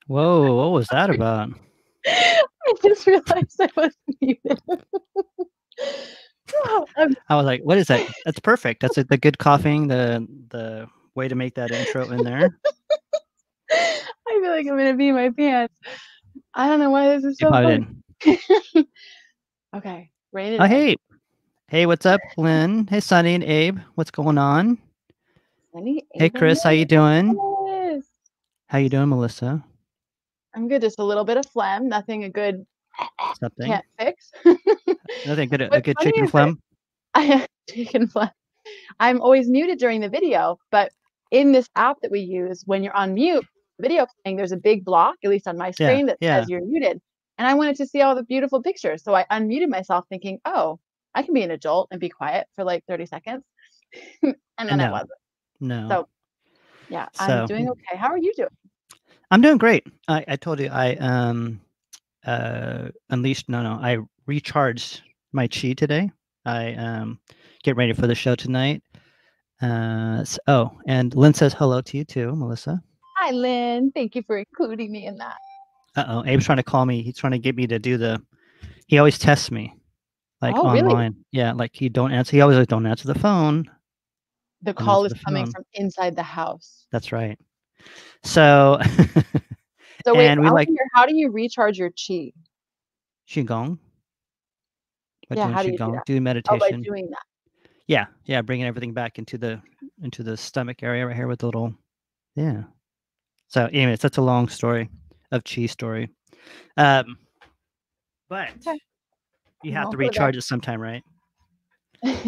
Whoa, what was that about? I just realized I was muted. I was like, what is that? That's perfect. That's the good coughing, the way to make that intro in there. I feel like I'm gonna pee my pants. I don't know why this is You so probably funny. did. Okay, ready Oh, today. hey, what's up, Lynn? Hey, Sunny and Abe, what's going on? Sunny, Hey, Abe, and Chris, how you doing? Melissa. How you doing, Melissa? I'm good. Just a little bit of phlegm. Nothing a good Something. can't fix. Nothing good. A What's good funny chicken is that phlegm. I have chicken phlegm. I'm always muted during the video, but in this app that we use, when you're on mute, video playing, there's a big block, at least on my Yeah, screen, that yeah. says you're muted. And I wanted to see all the beautiful pictures. So I unmuted myself thinking, oh, I can be an adult and be quiet for like 30 seconds. And then I No, wasn't. no. So yeah, I'm So doing okay. How are you doing? I'm doing great. I told you I unleashed. No, I recharged my chi today. I get ready for the show tonight. And Lynn says hello to you too, Melissa. Hi, Lynn. Thank you for including me in that. Abe's trying to call me. He's trying to get me to do the. He always tests me, like Oh, really? online. Yeah, like he don't answer. He always like, don't answer the phone. The Don't call answer is the coming phone. from inside the house. That's right. So, So wait, and I we want like to hear, how do you recharge your chi? qigong. By Yeah, doing how do you do qigong, that? doing Oh, by meditation. doing that. Yeah, bringing everything back into the stomach area right here with the little. Yeah. So, anyways, that's a long story of chi story. Um, but Okay, you we have to won't go there. recharge it sometime, right?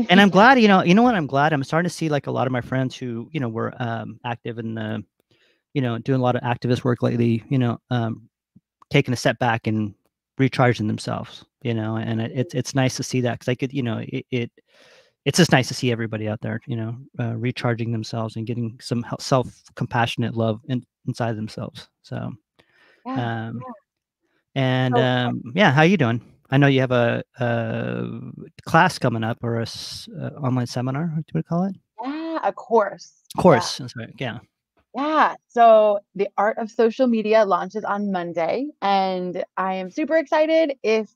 And I'm glad, you know what? I'm glad. I'm starting to see like a lot of my friends who, were active in the, doing a lot of activist work lately, taking a step back and recharging themselves, and it's nice to see that because I could, it's just nice to see everybody out there, recharging themselves and getting some self-compassionate love inside themselves. So, Yeah. um, and So, yeah, how you doing? I know you have a class coming up or a online seminar. What do we call it? yeah, of course. Yeah. Course. That's right. Yeah. Yeah. So the art of social media launches on Monday, and I am super excited. If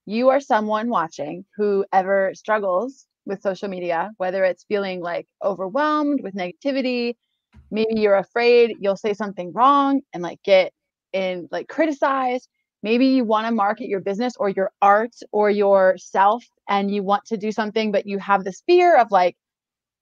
you are someone watching who ever struggles with social media, whether it's feeling like overwhelmed with negativity, maybe you're afraid you'll say something wrong and like get in like criticized. Maybe you want to market your business or your art or yourself and you want to do something, but you have this fear of like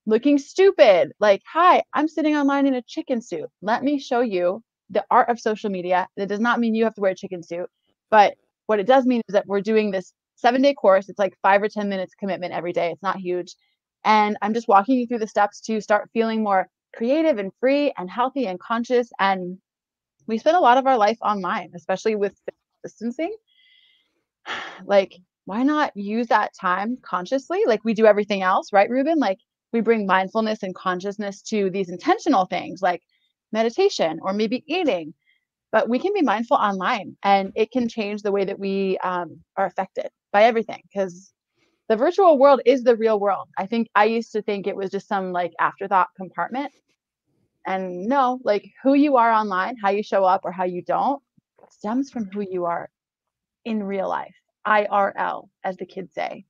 looking stupid. Like, hi, I'm sitting online in a chicken suit. Let me show you the art of social media. That does not mean you have to wear a chicken suit, but what it does mean is that we're doing this 7-day course. It's like 5 or 10 minutes commitment every day. It's not huge. And I'm just walking you through the steps to start feeling more creative and free and healthy and conscious. And we spend a lot of our life online, especially with distancing. Like, why not use that time consciously like we do everything else, right, Ruben? Like, we bring mindfulness and consciousness to these intentional things like meditation or maybe eating, but we can be mindful online and it can change the way that we are affected by everything because the virtual world is the real world. I think I used to think it was just some like afterthought compartment. And no, like who you are online, how you show up or how you don't stems from who you are in real life, IRL, as the kids say.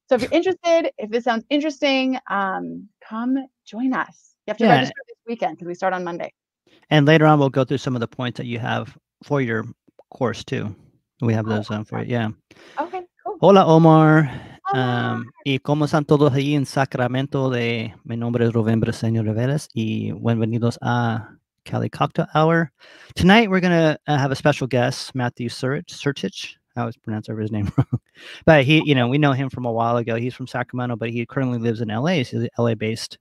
So if you're interested, if this sounds interesting, come join us. You have to Yeah. register this weekend because we start on Monday. And later on, we'll go through some of the points that you have for your course too. We have Oh, those for you. awesome. Yeah. Okay, cool. Hola, Omar. Hola. ¿Y cómo están todos allí en Sacramento? Mi nombre es Rubén Briceño Reveles y bienvenidos a Cali Cocktail Hour. Tonight, we're going to have a special guest, Mathew Sertich. I always pronounce his name wrong. But we know him from a while ago. He's from Sacramento, but he currently lives in LA. He's an LA-based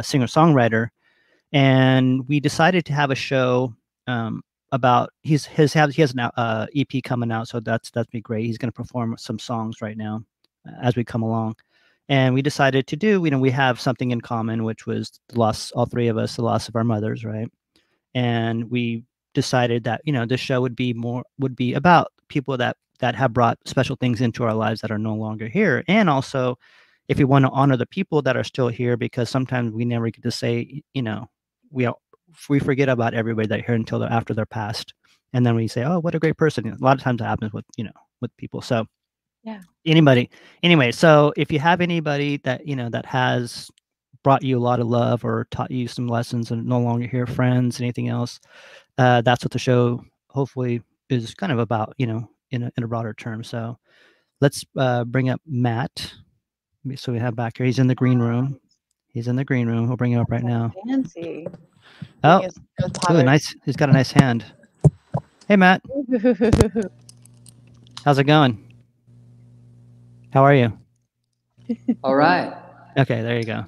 singer-songwriter. And we decided to have a show about he has an EP coming out, so that's be great. He's going to perform some songs right now as we come along, and we decided to do. We have something in common, which was the loss. All three of us, the loss of our mothers, right? And we decided that this show would be about people that have brought special things into our lives that are no longer here, and also if we want to honor the people that are still here, because sometimes we never get to say we forget about everybody that here until after they're passed, and then we say, "Oh, what a great person." A lot of times that happens with with people. So Yeah. Anyway, so if you have anybody that that has brought you a lot of love or taught you some lessons and no longer here, friends, anything else, that's what the show hopefully is kind of about, in a broader term. So let's bring up Matt. So we have back here. He's in the green room. He's in the green room. We'll bring him up right now. Fancy. Oh, ooh, nice. He's got a nice hand. Hey, Matt. How's it going? How are you? All right. Okay, there you go.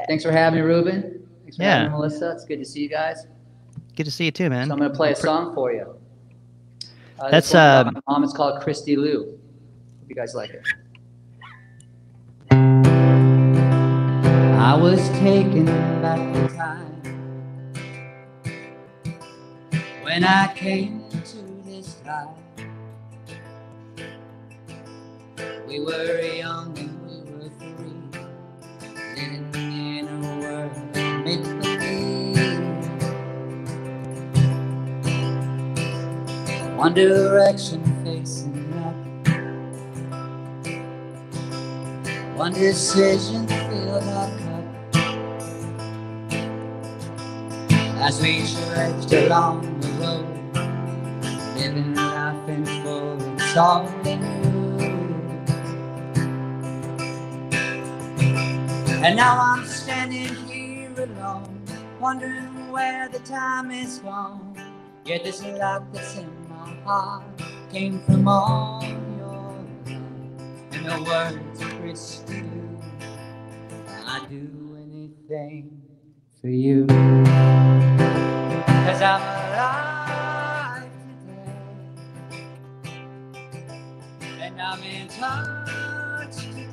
Thanks for having me, Ruben. Thanks for having me, Melissa. It's good to see you guys. Good to see you too, man. So I'm going to play a song for you. That's my mom. It's called Christy Lou. Hope you guys like it. I was taken back the time when I came into this life. We were young and we were free, living in a world of make-believe. One direction facing up, one decision filled our cup. As we stretched along the road, living life in full and solving new. And now I'm standing here alone, wondering where the time is gone. Yet this light that's in my heart came from all your love. And the words of Christy Lou, I'd do anything for you. 'Cause I'm alive today, and I'm in touch today.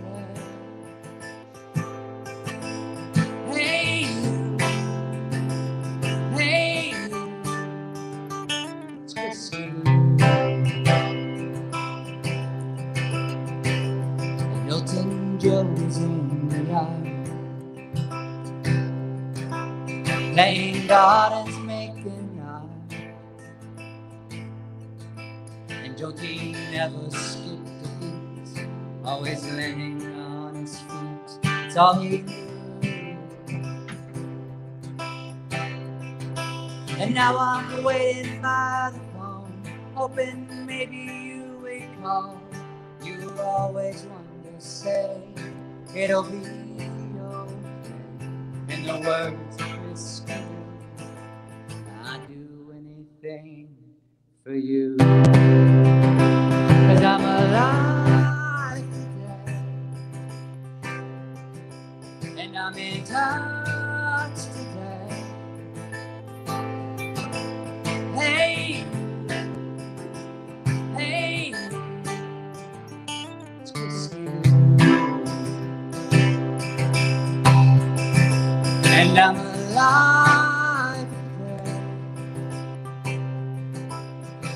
Hey, hey, it's Christy Lou. Milton Jones in the yard, playing gardens, making art. And Jody never skipped a beat, always leaning on his feet. It's all he knew. And now I'm waiting by the phone, hoping maybe you will call. You always want to say it'll be okay. In the words of Christy Lou, I'd do anything for you. 'Cause I'm alive today, and I'm in touch today. Hey, hey, it's Christy Lou. And I'm alive today,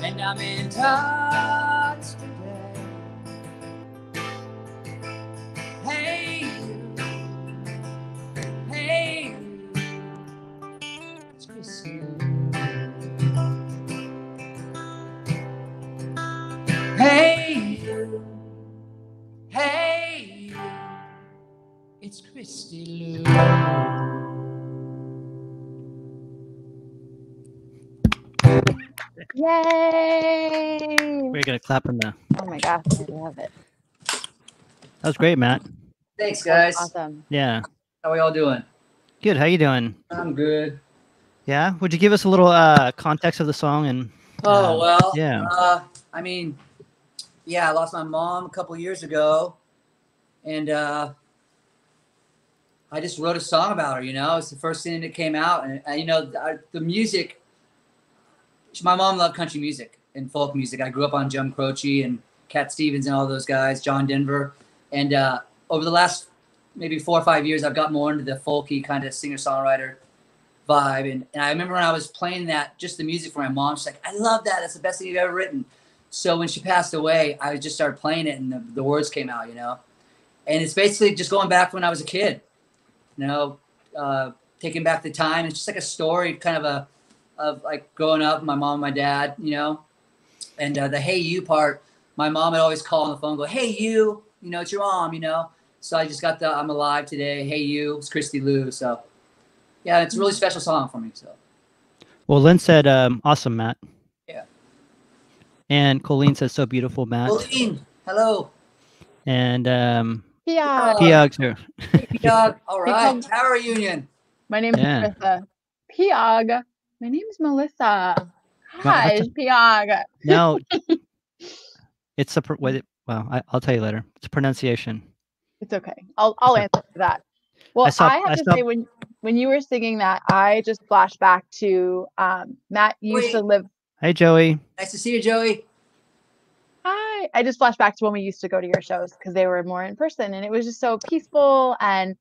and I'm in touch today. Hey, hey, it's Christy Lou. Hey, hey, it's Christy Lou. Yay! We're gonna clap in the. Oh my gosh, I love it. That was great, Matt. Thanks, guys. Awesome. Yeah. How are y'all doing? Good. How you doing? I'm good. Yeah. Would you give us a little context of the song and? Oh, well, yeah. I mean, yeah, I lost my mom a couple years ago, and I just wrote a song about her, It's the first thing that came out, and the music, my mom loved country music and folk music. I grew up on Jim Croce and Cat Stevens and all those guys, John Denver, and over the last maybe 4 or 5 years, I've got more into the folky kind of singer-songwriter vibe. And I remember when I was playing that, just the music for my mom, she's like, I love that. That's the best thing you've ever written. So when she passed away, I just started playing it, and the words came out, And it's basically just going back when I was a kid, taking back the time. It's just like a story, kind of like growing up, my mom and my dad, you know, and the "Hey You" part. My mom would always call on the phone, and go, "Hey you, you know, it's your mom, you know." So I just got the "I'm Alive Today." "Hey You." It's Christy Lou. So yeah, it's a really special song for me. So. Well, Lynn said, "Awesome, Matt." Yeah. And Colleen says, "So beautiful, Matt." Colleen, hello. And Yeah. Piog too. Piog. All right. Tower reunion. My name's Yeah. Marissa. Piog. My name's Melissa. Hi, Piog. No, it's a I'll tell you later. It's a pronunciation. It's okay. I'll answer for that. Well, I have to say, when you were singing that, I just flashed back to Matt used to live. Hey, Joey. Nice to see you, Joey. Hi. I just flashed back to when we used to go to your shows because they were more in person, and it was just so peaceful and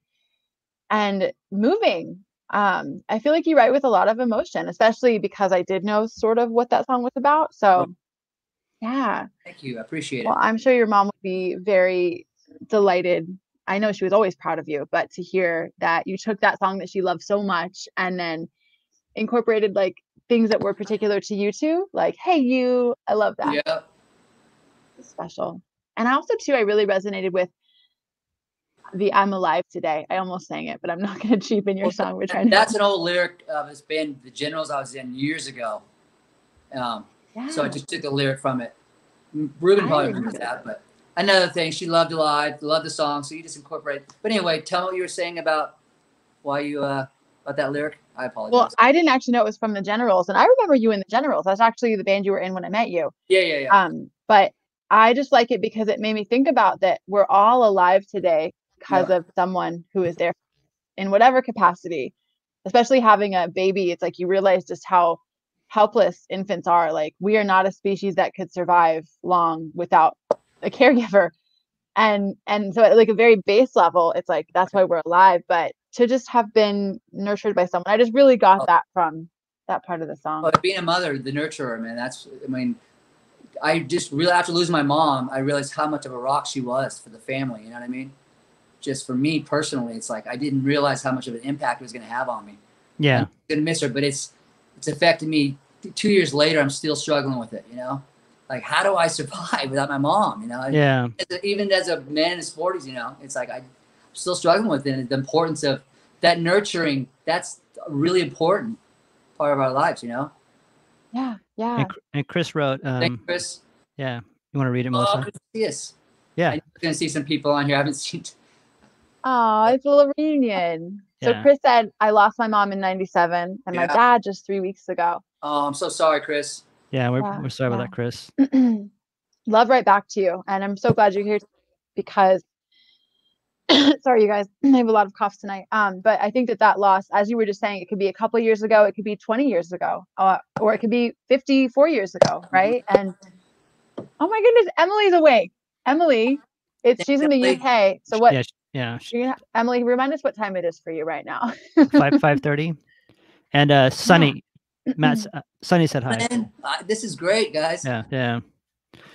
moving. I feel like you write with a lot of emotion, especially because I did know sort of what that song was about. So, yeah. Thank you. I appreciate it. Well, I'm sure your mom would be very delighted. I know she was always proud of you, but to hear that you took that song that she loved so much and then incorporated like things that were particular to you too, like "Hey You," I love that. Yeah. It's special. And I also too, I really resonated with the "I'm Alive Today." I almost sang it, but I'm not going to cheapen your song. We're trying to. That's an old lyric of this band, The Generals, I was in years ago. So I just took the lyric from it. Ruben probably remembers that, but another thing, she loved Alive, loved the song, so you just incorporate. But anyway, tell me what you were saying about why you about that lyric. I apologize. Well, I didn't actually know it was from The Generals, and I remember you in The Generals. That's actually the band you were in when I met you. Yeah. But I just like it because it made me think about that we're all alive today because of someone who is there in whatever capacity. Especially having a baby, it's like you realize just how helpless infants are. Like, we are not a species that could survive long without a caregiver. And so at like a very base level, it's like that's why we're alive. But to just have been nurtured by someone, I just really got that from that part of the song. Well, being a mother, the nurturer, man, I just really, after losing my mom, I realized how much of a rock she was for the family. You know what I mean? Just for me personally, it's like I didn't realize how much of an impact it was going to have on me. Yeah. I'm going to miss her, but it's affected me. 2 years later, I'm still struggling with it, you know? Like, how do I survive without my mom, you know? Yeah. Even as a man in his 40s, you know, it's like I'm still struggling with it. And the importance of that nurturing, that's a really important part of our lives, you know? Yeah. And Chris wrote, Thank you, Chris. Yeah. You want to read it, Melissa? Yes. Yeah. I'm going to see some people on here I haven't seen. Oh, it's a little reunion. So Yeah. Chris said, I lost my mom in 97 and my dad just 3 weeks ago. Oh, I'm so sorry, Chris. Yeah, we're sorry about that, Chris. Love right back to you. And I'm so glad you're here because sorry, you guys, I have a lot of coughs tonight. But I think that loss, as you were just saying, it could be a couple years ago, it could be 20 years ago, or it could be 54 years ago, right? And oh my goodness, Emily's awake. Emily, she's in the UK. So what? Yeah. Emily, remind us what time it is for you right now. 5:30. And Sunny, Matt, Sunny said hi. Man, this is great, guys. Yeah.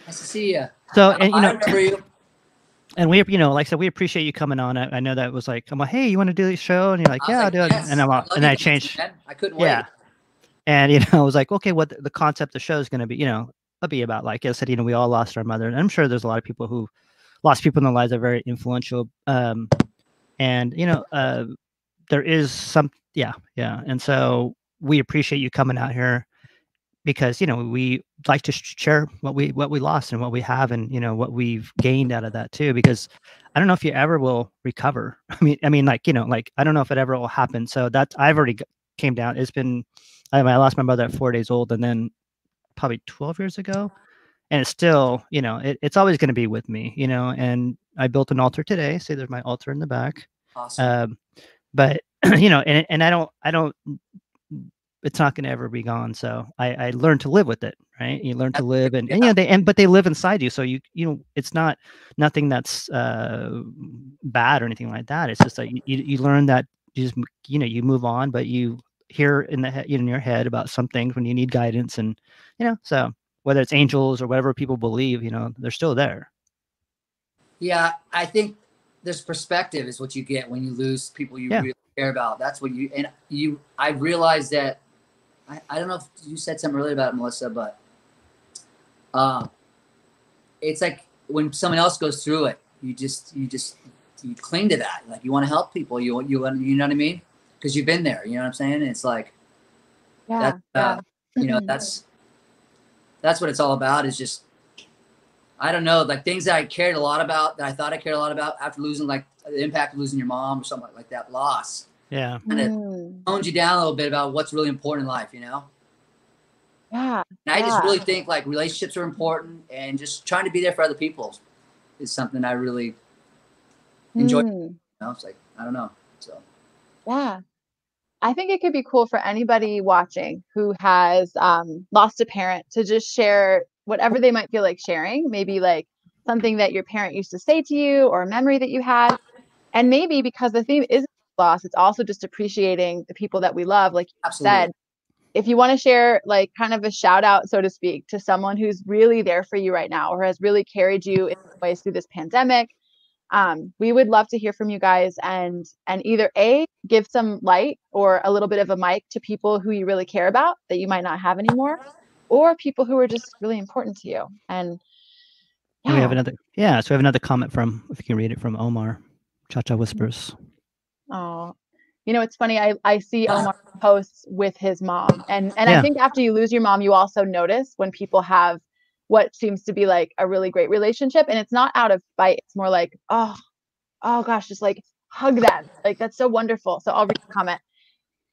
Nice to see you. So, I remember you. And we, like I said, we appreciate you coming on. I know that was like, I'm like, hey, you want to do this show? And you're like, yeah, I'll do it. Yes. And I changed. I couldn't wait. Yeah. And, I was like, okay, what the concept of the show is going to be, it'll be about, like I said, we all lost our mother. And I'm sure there's a lot of people who lost people in their lives that are very influential. And, there is some, yeah. And so we appreciate you coming out here because, we like to share what we lost and what we have and, what we've gained out of that too, because I don't know if you ever will recover. I mean, I don't know if it ever will happen. So I've already came down. It's been, I lost my mother at 4 days old and then probably 12 years ago. And it's still, it's always going to be with me, and I built an altar today. See, there's my altar in the back. Awesome. But, and I don't, it's not going to ever be gone. So I learned to live with it, right? You learn to live but they live inside you. So it's not nothing that's bad or anything like that. It's just like you learn that you just, you move on, but you hear in the head, in your head about some things when you need guidance and, so whether it's angels or whatever people believe, they're still there. Yeah. I think this perspective is what you get when you lose people you really care about. That's what I realized that, I don't know if you said something earlier about it, Melissa, but it's like when someone else goes through it, you cling to that. Like you want to help people. You know what I mean? Because you've been there. You know what I'm saying? And it's like, Yeah. you know, that's what it's all about. Is just, I don't know, like things that I cared a lot about, that I thought I cared a lot about after losing, like the impact of losing your mom or something like that, loss. Yeah. And it tones you down a little bit about what's really important in life, you know? Yeah. And I just really think like relationships are important, and just trying to be there for other people is something I really enjoy. You know? It's like, I don't know. So Yeah. I think it could be cool for anybody watching who has lost a parent to just share whatever they might feel like sharing. Maybe like something that your parent used to say to you, or a memory that you had. And maybe because the theme isn't loss, it's also just appreciating the people that we love. Like you said, if you want to share like kind of a shout out, so to speak, to someone who's really there for you right now, or has really carried you in ways through this pandemic, we would love to hear from you guys, and either give some light or a little bit of a mic to people who you really care about that you might not have anymore, or people who are just really important to you. And we have another, so we have another comment from, if you can read it, from Omar. Cha-Cha Whispers. Oh, you know, it's funny. I see Omar posts with his mom, and I think after you lose your mom, you also notice when people have what seems to be like a really great relationship, and it's not out of spite. It's more like, oh gosh, just like hug them. Like, that's so wonderful. So I'll read the comment.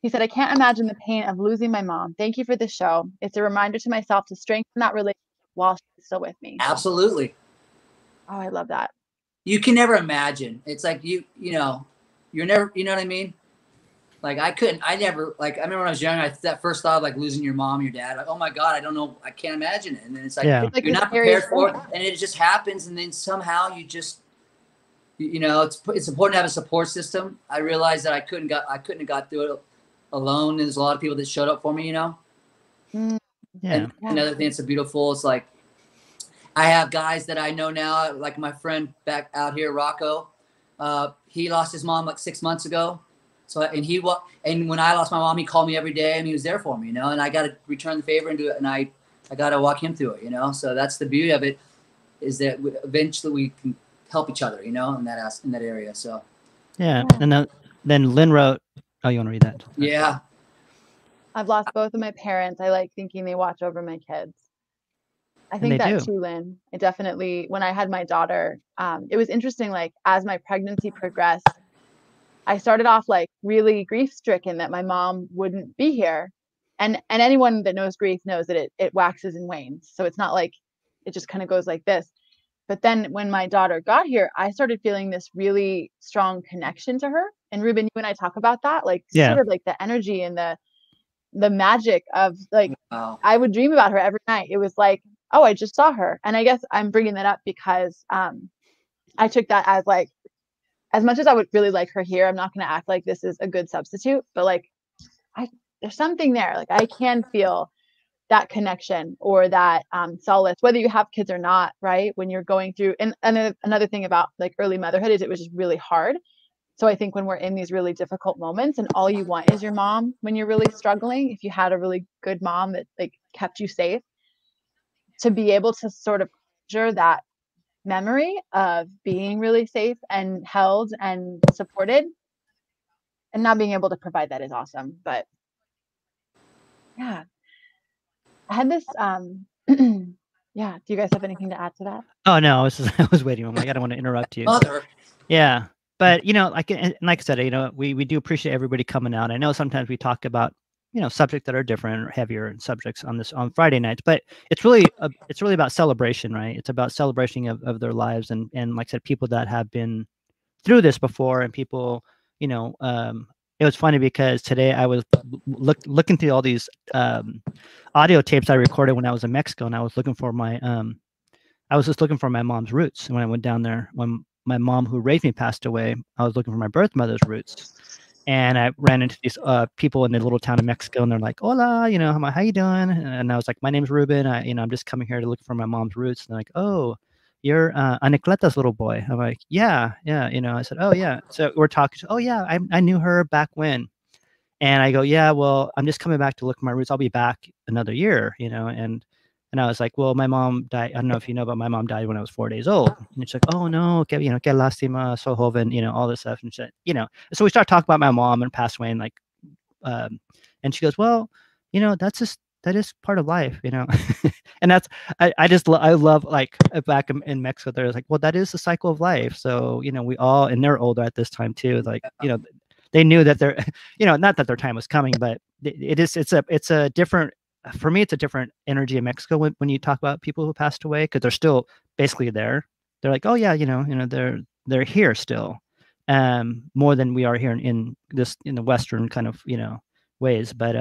He said, I can't imagine the pain of losing my mom. Thank you for the show. It's a reminder to myself to strengthen that relationship while she's still with me. Absolutely. Oh, I love that. You can never imagine. It's like, you know, you're never, you know what I mean? Like I never, like, I remember when I was young, that first thought of like losing your mom, your dad, like, oh my God, I don't know. I can't imagine it. And then it's like, you're not prepared for it, and it just happens. And then somehow you just, you know, it's important to have a support system. I realized that I couldn't have got through it alone. There's a lot of people that showed up for me, you know? And another thing that's beautiful, it's like, I have guys that I know now, like my friend back out here, Rocco. He lost his mom like 6 months ago. So, and when I lost my mom, he called me every day and he was there for me, you know, and I got to return the favor and do it. And I got to walk him through it, you know? So that's the beauty of it, is that eventually we can help each other, you know, in that area. So. Yeah. And then Lynn wrote, oh, you want to read that? Yeah. I've lost both of my parents. I like thinking they watch over my kids. I think that too, Lynn. I definitely, when I had my daughter, it was interesting, like as my pregnancy progressed, I started off like really grief stricken that my mom wouldn't be here. And anyone that knows grief knows that it waxes and wanes. So it's not like it just kind of goes like this. But then when my daughter got here, I started feeling this really strong connection to her. And Ruben, you and I talk about that, like sort of like the energy and the magic of like, I would dream about her every night. It was like, oh, I just saw her. And I guess I'm bringing that up because I took that as like, as much as I would really like her here, I'm not going to act like this is a good substitute, but like, there's something there. Like I can feel that connection or that solace, whether you have kids or not, right? When you're going through, and another thing about like early motherhood is it was just really hard. So I think when we're in these really difficult moments and all you want is your mom when you're really struggling, if you had a really good mom that like kept you safe, to be able to sort of treasure that memory of being really safe and held and supported, and not being able to provide that is awesome. But yeah, I had this yeah, do you guys have anything to add to that? Oh no, I was waiting. I'm like, I don't want to interrupt you. Yeah, but you know, like I said, you know, we do appreciate everybody coming out. I know sometimes we talk about, you know, subjects that are different or heavier subjects on Friday nights, but it's really about celebration, right? It's about celebration of their lives, and like I said, people that have been through this before, and people, you know, it was funny because today I was looking through all these audio tapes I recorded when I was in Mexico, and I was looking for my I was just looking for my mom's roots. And when I went down there, when my mom who raised me passed away, I was looking for my birth mother's roots. And I ran into these people in the little town of Mexico, and they're like, "Hola, you know, how you doing?" And I was like, "My name's Ruben. I'm just coming here to look for my mom's roots." And they're like, "Oh, you're Anacleta's little boy. I'm like, yeah. I said, oh yeah. So we're talking. Oh yeah, I knew her back when. And I go, yeah, well, I'm just coming back to look at my roots. I'll be back another year, and I was like, well, my mom died. I don't know if you know, but my mom died when I was 4 days old. And she's like, oh no, que lástima, so joven, all this stuff. And so we start talking about my mom and passed away, and like, and she goes, well, that is part of life, and that's, I love, like, back in Mexico, they're like, well, that is the cycle of life. So, we all, and they're older at this time too, like, they knew that they're, not that their time was coming, but it's a different, for me, it's a different energy in Mexico when you talk about people who passed away, because they're still basically there. They're like, oh yeah, they're here still, more than we are here in the Western kind of, ways. But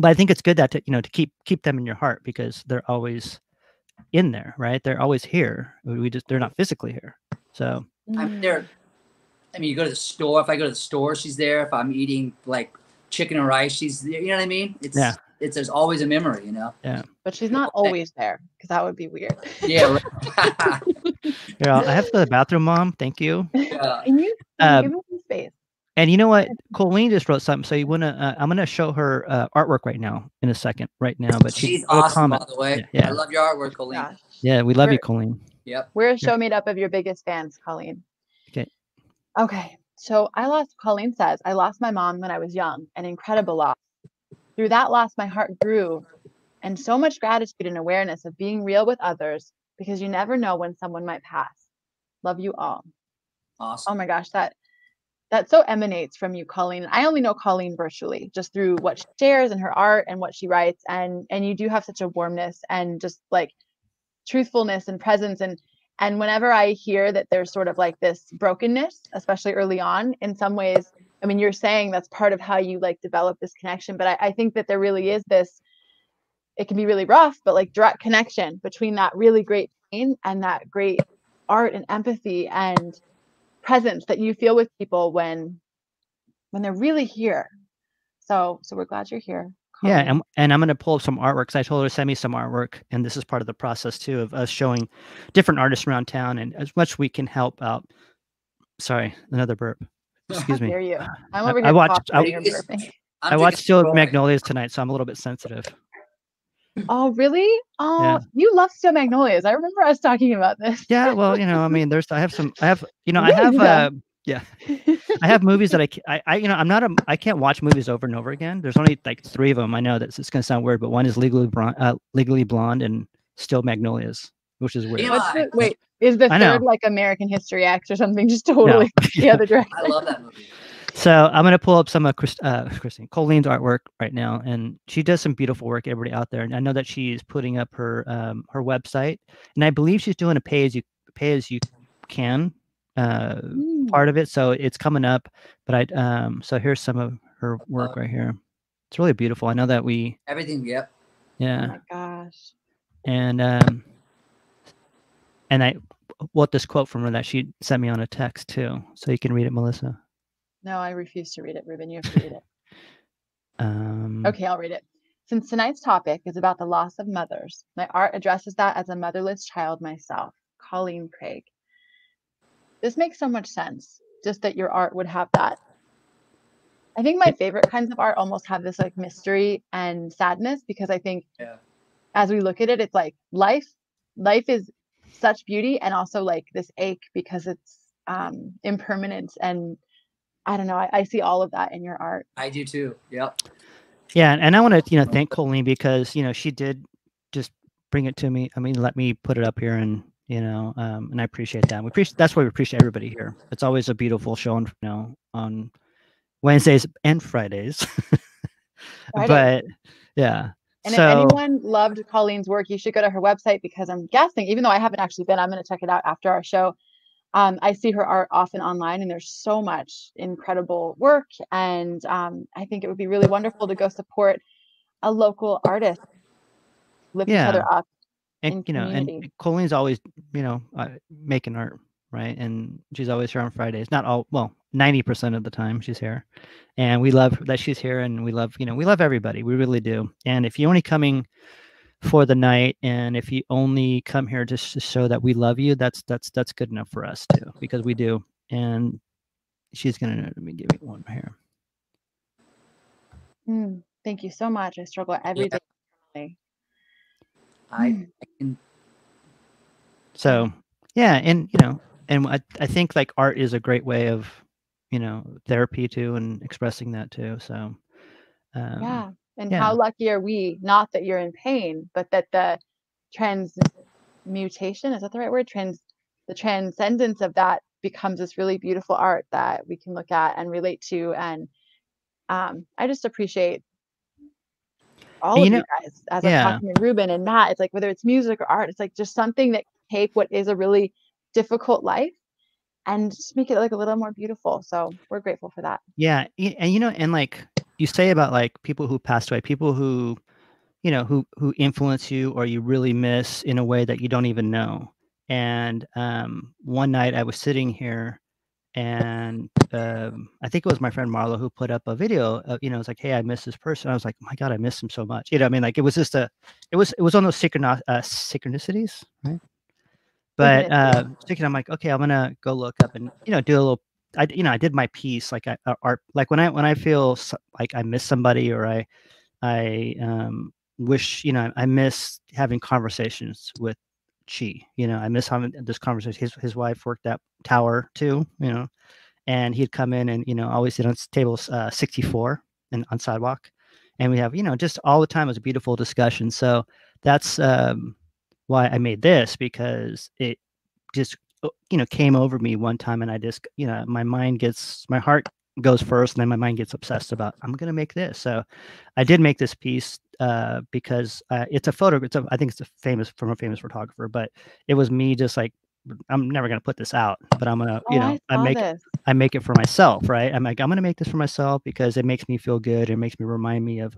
I think it's good that to keep them in your heart, because they're always in there, right? They're always here. They're not physically here. So I'm there. I mean, you go to the store. If I go to the store, she's there. If I'm eating like chicken and rice, she's there. You know what I mean? There's always a memory, Yeah. But she's not always there, because that would be weird. Yeah. Right. Yeah, I have to go to the bathroom, Mom. Thank you. Can you give me some space? And you know what? Colleen just wrote something. So you wanna? I'm gonna show her artwork right now in a second. Right now, but she's awesome, by the way. Yeah. I love your artwork, Colleen. Gosh. Yeah, we love you, Colleen. Yep. We're a show made up of your biggest fans, Colleen. Okay. So Colleen says, I lost my mom when I was young, an incredible loss. Through that loss, my heart grew, and so much gratitude and awareness of being real with others, because you never know when someone might pass. Love you all. Awesome. Oh my gosh, that so emanates from you, Colleen. I only know Colleen virtually, just through what she shares and her art and what she writes. And you do have such a warmness and just like truthfulness and presence. And whenever I hear that there's sort of like this brokenness, especially early on, in some ways, I mean, you're saying that's part of how you like develop this connection. But I think that there really is this, it can be really rough, but like direct connection between that really great pain and that great art and empathy and presence that you feel with people when they're really here. So we're glad you're here, Colleen. Yeah, and I'm going to pull up some artwork, 'cause I told her to send me some artwork, and this is part of the process too, of us showing different artists around town, and as much we can help out. Sorry, another burp. Excuse me. How dare you? I'm over here. I watched Steel Magnolias tonight, so I'm a little bit sensitive. Oh, really? Oh, Yeah. You love Steel Magnolias. I remember us talking about this. Yeah, well, I mean, I have movies that I can't watch movies over and over again. There's only like 3 of them. I know that it's going to sound weird, but one is Legally Blonde and Steel Magnolias, which is weird. Wait, is the third like American History X or something? Just totally the other direction. I love that movie. So I'm going to pull up some of Colleen's artwork right now, and she does some beautiful work, everybody out there. And I know that she's putting up her website, and I believe she's doing a pay as you can part of it. So it's coming up, but so here's some of her work right here. It's really beautiful. I know that everything. Yep. Yeah. Oh my gosh. And I want this quote from her that she sent me on a text too, so you can read it, Melissa. No, I refuse to read it, Ruben. You have to read it. Okay, I'll read it. Since tonight's topic is about the loss of mothers, my art addresses that as a motherless child myself, Colleen Craig. This makes so much sense, just that your art would have that. I think my favorite kinds of art almost have this like mystery and sadness, because I think as we look at it, it's like life is such beauty, and also like this ache because it's impermanence. And I don't know. I see all of that in your art. I do too. Yep. Yeah, and I want to thank Colleen, because she did just bring it to me. I mean, let me put it up here, and and I appreciate that. That's why we appreciate everybody here. It's always a beautiful show, on Wednesdays and Fridays. But yeah. And if anyone loved Colleen's work, you should go to her website, because I'm guessing, even though I haven't actually been, I'm going to check it out after our show. I see her art often online, and there's so much incredible work. And I think it would be really wonderful to go support a local artist, lift each other up. And and Colleen's always, making art, right? And she's always here on Fridays. Not all, well, 90% of the time she's here. And we love that she's here, and we love everybody. We really do. And if you're only coming for the night, and if you only come here just to show that we love you, that's good enough for us too, because we do. And she's gonna, let me give you one here. Thank you so much. I struggle every day. I can. So yeah, and and I think like art is a great way of therapy too, and expressing that too. So yeah. And how lucky are we, not that you're in pain, but that the transmutation, is that the right word? The transcendence of that becomes this really beautiful art that we can look at and relate to. And I just appreciate all of you guys as I'm talking to Ruben and Matt. It's like, whether it's music or art, it's like just something that can take what is a really difficult life and just make it like a little more beautiful. So we're grateful for that. Yeah. And and like you say about like people who passed away, people who who influence you or you really miss in a way that you don't even know. And one night I was sitting here, and I think it was my friend Marlo who put up a video of, it's like, hey, I miss this person. I was like, oh my God, I miss him so much. I mean, like, it was just it was on those synchronicities, right? But I'm like, okay, I'm gonna go look up and do a little. I did my piece, like art, like when I feel like I miss somebody, or I wish, I miss having conversations with Chi. I miss having this conversation. His wife worked at Tower too, and he'd come in and always sit on table 64 and on sidewalk, and we have just all the time. It was a beautiful discussion. So that's why I made this, because it just came over me one time, and I just my heart goes first, and then my mind gets obsessed about, I'm gonna make this. So I did make this piece because it's a photo. I think it's from a famous photographer, but it was me just like, I'm never gonna put this out, but I'm gonna I make it for myself, right? I'm like, I'm gonna make this for myself because it makes me feel good. It makes me remind me of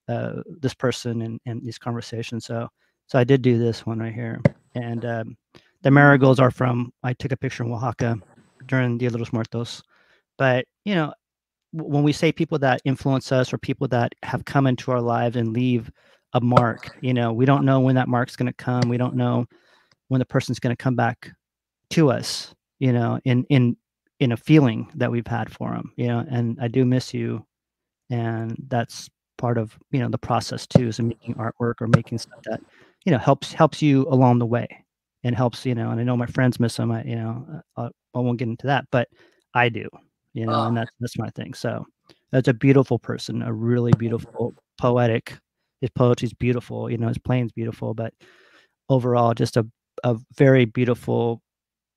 this person and these conversations. So I did do this one right here, and the marigolds are from, I took a picture in Oaxaca during Dia de los Muertos. But when we say people that influence us, or people that have come into our lives and leave a mark, we don't know when that mark's going to come. We don't know when the person's going to come back to us, in a feeling that we've had for them, and I do miss you. And that's part of, the process too, is making artwork or making stuff that, helps you along the way, and helps, and I know my friends miss them. I won't get into that, but I do, and that's my thing. So that's a beautiful person, a really beautiful, poetic. His poetry's beautiful, his playing's beautiful, but overall, just a very beautiful,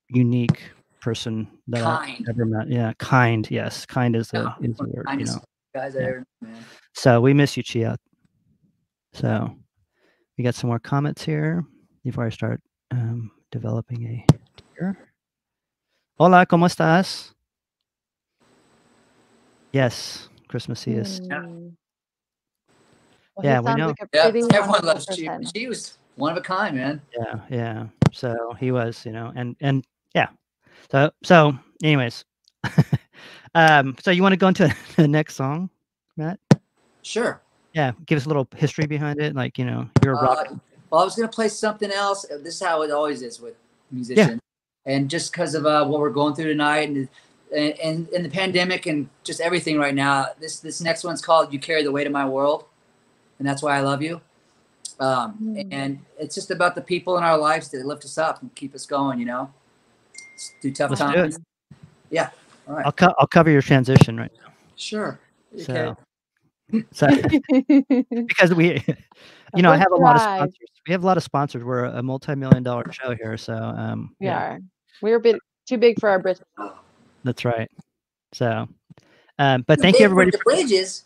unique person that I've ever met. Yeah, kind. Yes, kind is the word. Guys, man. So we miss you, Chia. So we got some more comments here before I start developing a tier. Hola, ¿cómo estás? Yes, Christmas-iest. Well, yeah, we know. Everyone loves Chia. She was one of a kind, man. Yeah. So he was, and yeah. So anyways, so you want to go into the next song, Matt? Sure. Yeah, give us a little history behind it, like, you're a rock. Well, I was gonna play something else. This is how it always is with musicians, and just because of what we're going through tonight, and the pandemic, and just everything right now. This next one's called "You Carry the Weight of My World," and that's why I love you. And it's just about the people in our lives that lift us up and keep us going. Through tough times. Yeah. All right. I'll cover your transition right now. Sure. So because we, I have a lot of sponsors. We have a lot of sponsors. We're a multi-million-dollar show here, so we are. We're a bit too big for our britches. That's right. So, but thank you everybody for bridges.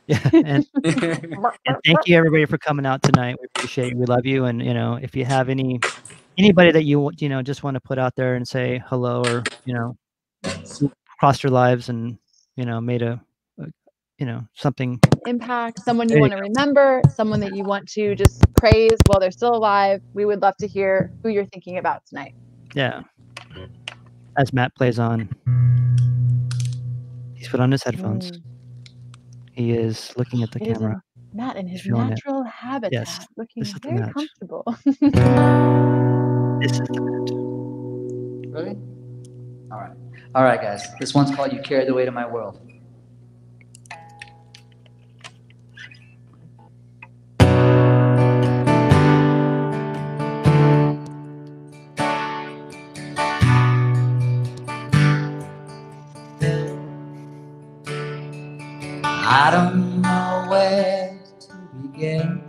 Yeah, and thank you everybody for coming out tonight. We appreciate you. We love you. And if you have anybody that you just want to put out there and say hello, or crossed your lives and made a something impact, someone you want to remember, someone that you want to just praise while they're still alive, we would love to hear who you're thinking about tonight. Yeah. As Matt plays on, he's put on his headphones. He is looking at the camera. Matt in his Feeling it. natural habitat, Yes, looking this is the very match. comfortable. This is the match. Ready? All right, guys. This one's called "You Carry the Weight of My World." I don't know where to begin.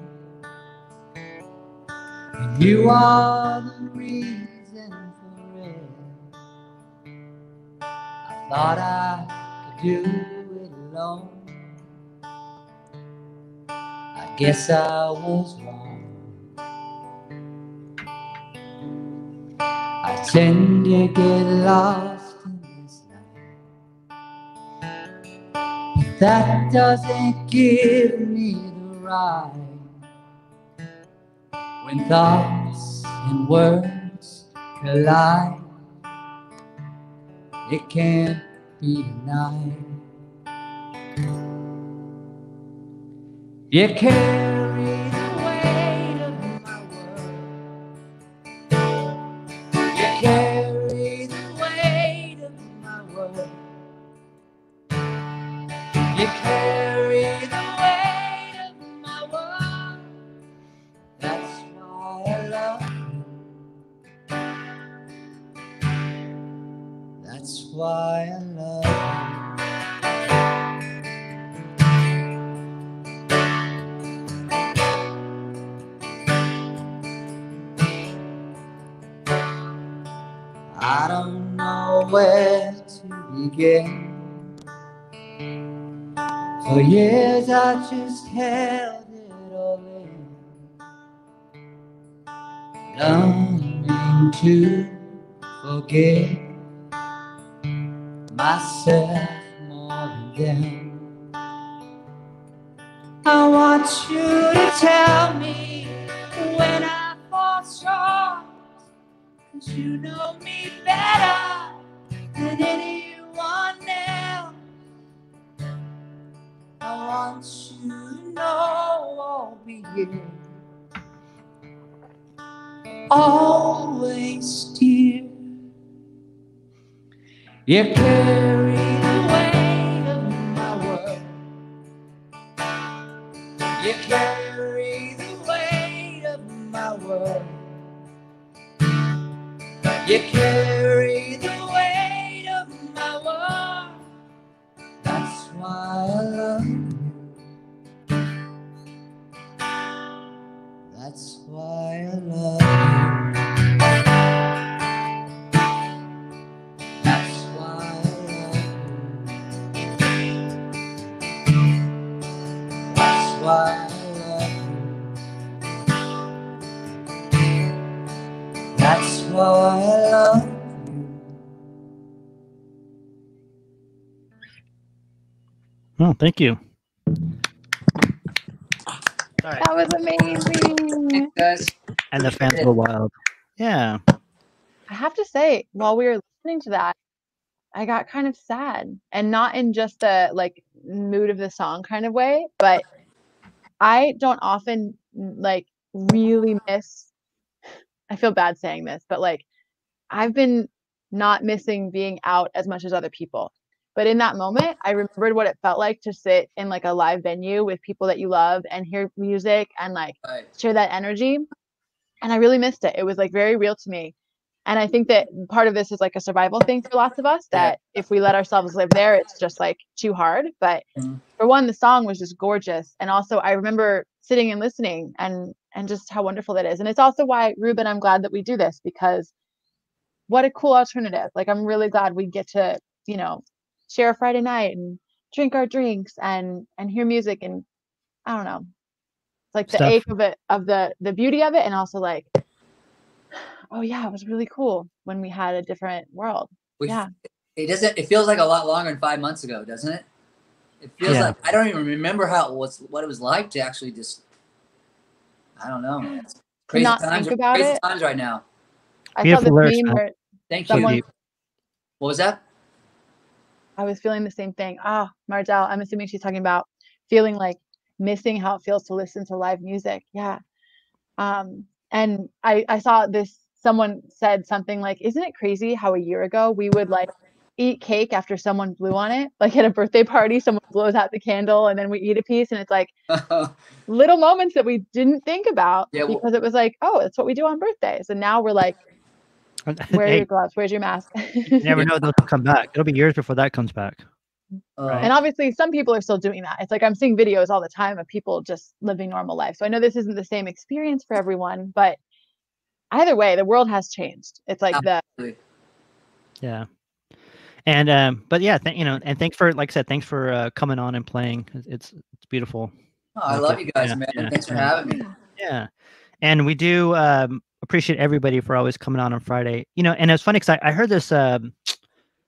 And you are the reason for it. I thought I could do it alone. I guess I was wrong. I tend to get lost in this life, but that doesn't give me the right. When thoughts and words collide, it can't be denied. You carry the weight of my world. You carry the weight of my world. You carry the weight of my world. That's why I love you. That's why I love you. I don't know where to begin. For years I just held it all in, learning to forget myself more than them. I want you to tell me when I fall short, 'cause you know me better than anyone else. I want you to know I'll be here, always dear. You carry the weight of my world. You carry the weight of my world. You carry the weight of my world. That's why I love you. That's why I love you. That's why I love you. That's why I love you. That's why I love you. Oh, thank you. Sorry. That was amazing. Thanks, guys. And the fans were wild. Yeah. I have to say, while we were listening to that, I got kind of sad, and not in just the like mood of the song kind of way, but I don't often like really miss, I feel bad saying this, but like I've been not missing being out as much as other people. But in that moment, I remembered what it felt like to sit in like a live venue with people that you love and hear music and like Right. share that energy. And I really missed it. It was like very real to me. And I think that part of this is like a survival thing for lots of us, that if we let ourselves live there, it's just like too hard. But for one, the song was just gorgeous. And also I remember sitting and listening and just how wonderful that is. And it's also why, Ruben, I'm glad that we do this, because what a cool alternative. Like, I'm really glad we get to, you know, share a Friday night and drink our drinks and hear music. And I don't know, it's like the Stuff. ache of it, of the beauty of it. And also like, oh yeah, it was really cool when we had a different world. Yeah. It feels like a lot longer than 5 months ago, doesn't it? It feels like I don't even remember what it was like to actually just, I don't know, man. It's crazy not times. think about Crazy it. times right now. I saw this meme where Thank someone, you. What was that? I was feeling the same thing. Ah, Margelle, I'm assuming she's talking about feeling like missing how it feels to listen to live music. Yeah. And I saw this, someone said something like, isn't it crazy how a year ago we would like eat cake after someone blew on it? Like at a birthday party, someone blows out the candle and then we eat a piece, and it's like little moments that we didn't think about because it was like, oh, that's what we do on birthdays. And now we're like, where are your gloves? Where's your mask? You never know, they'll come back. It'll be years before that comes back. Right? And obviously some people are still doing that. It's like I'm seeing videos all the time of people just living normal life. So I know this isn't the same experience for everyone, but either way, the world has changed. It's like yeah. And but yeah, and thanks for, like I said, thanks for coming on and playing. It's beautiful. Oh, I love you guys, man. Thanks for having me. Yeah. And we do appreciate everybody for always coming on Friday. And it's funny because I heard this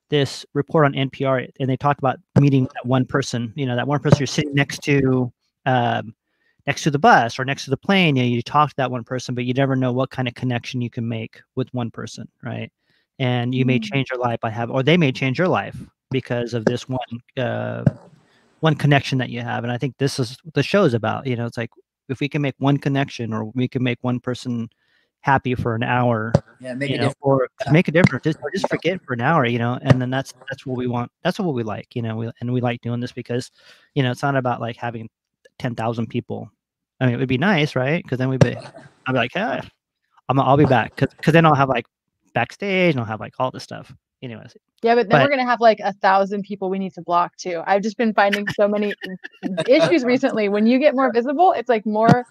this report on NPR, and they talked about meeting that one person, that one person you're sitting next to the bus or next to the plane. You talk to that one person, but you never know what kind of connection you can make with one person, right? And you may change your life or they may change your life because of this one connection that you have. And I think this is what the show is about. It's like, if we can make one connection, or we can make one person happy for an hour, or make a difference, or just forget for an hour, and then that's what we want. That's what we like, we like doing this because, it's not about like having 10,000 people. I mean, it would be nice, right? Because then I'll be like, hey, I'll be back, because then I'll have like backstage and I'll have like all this stuff. Anyways. Yeah, but then we're gonna have like 1,000 people we need to block too. I've just been finding so many issues recently. When you get more visible, it's like more.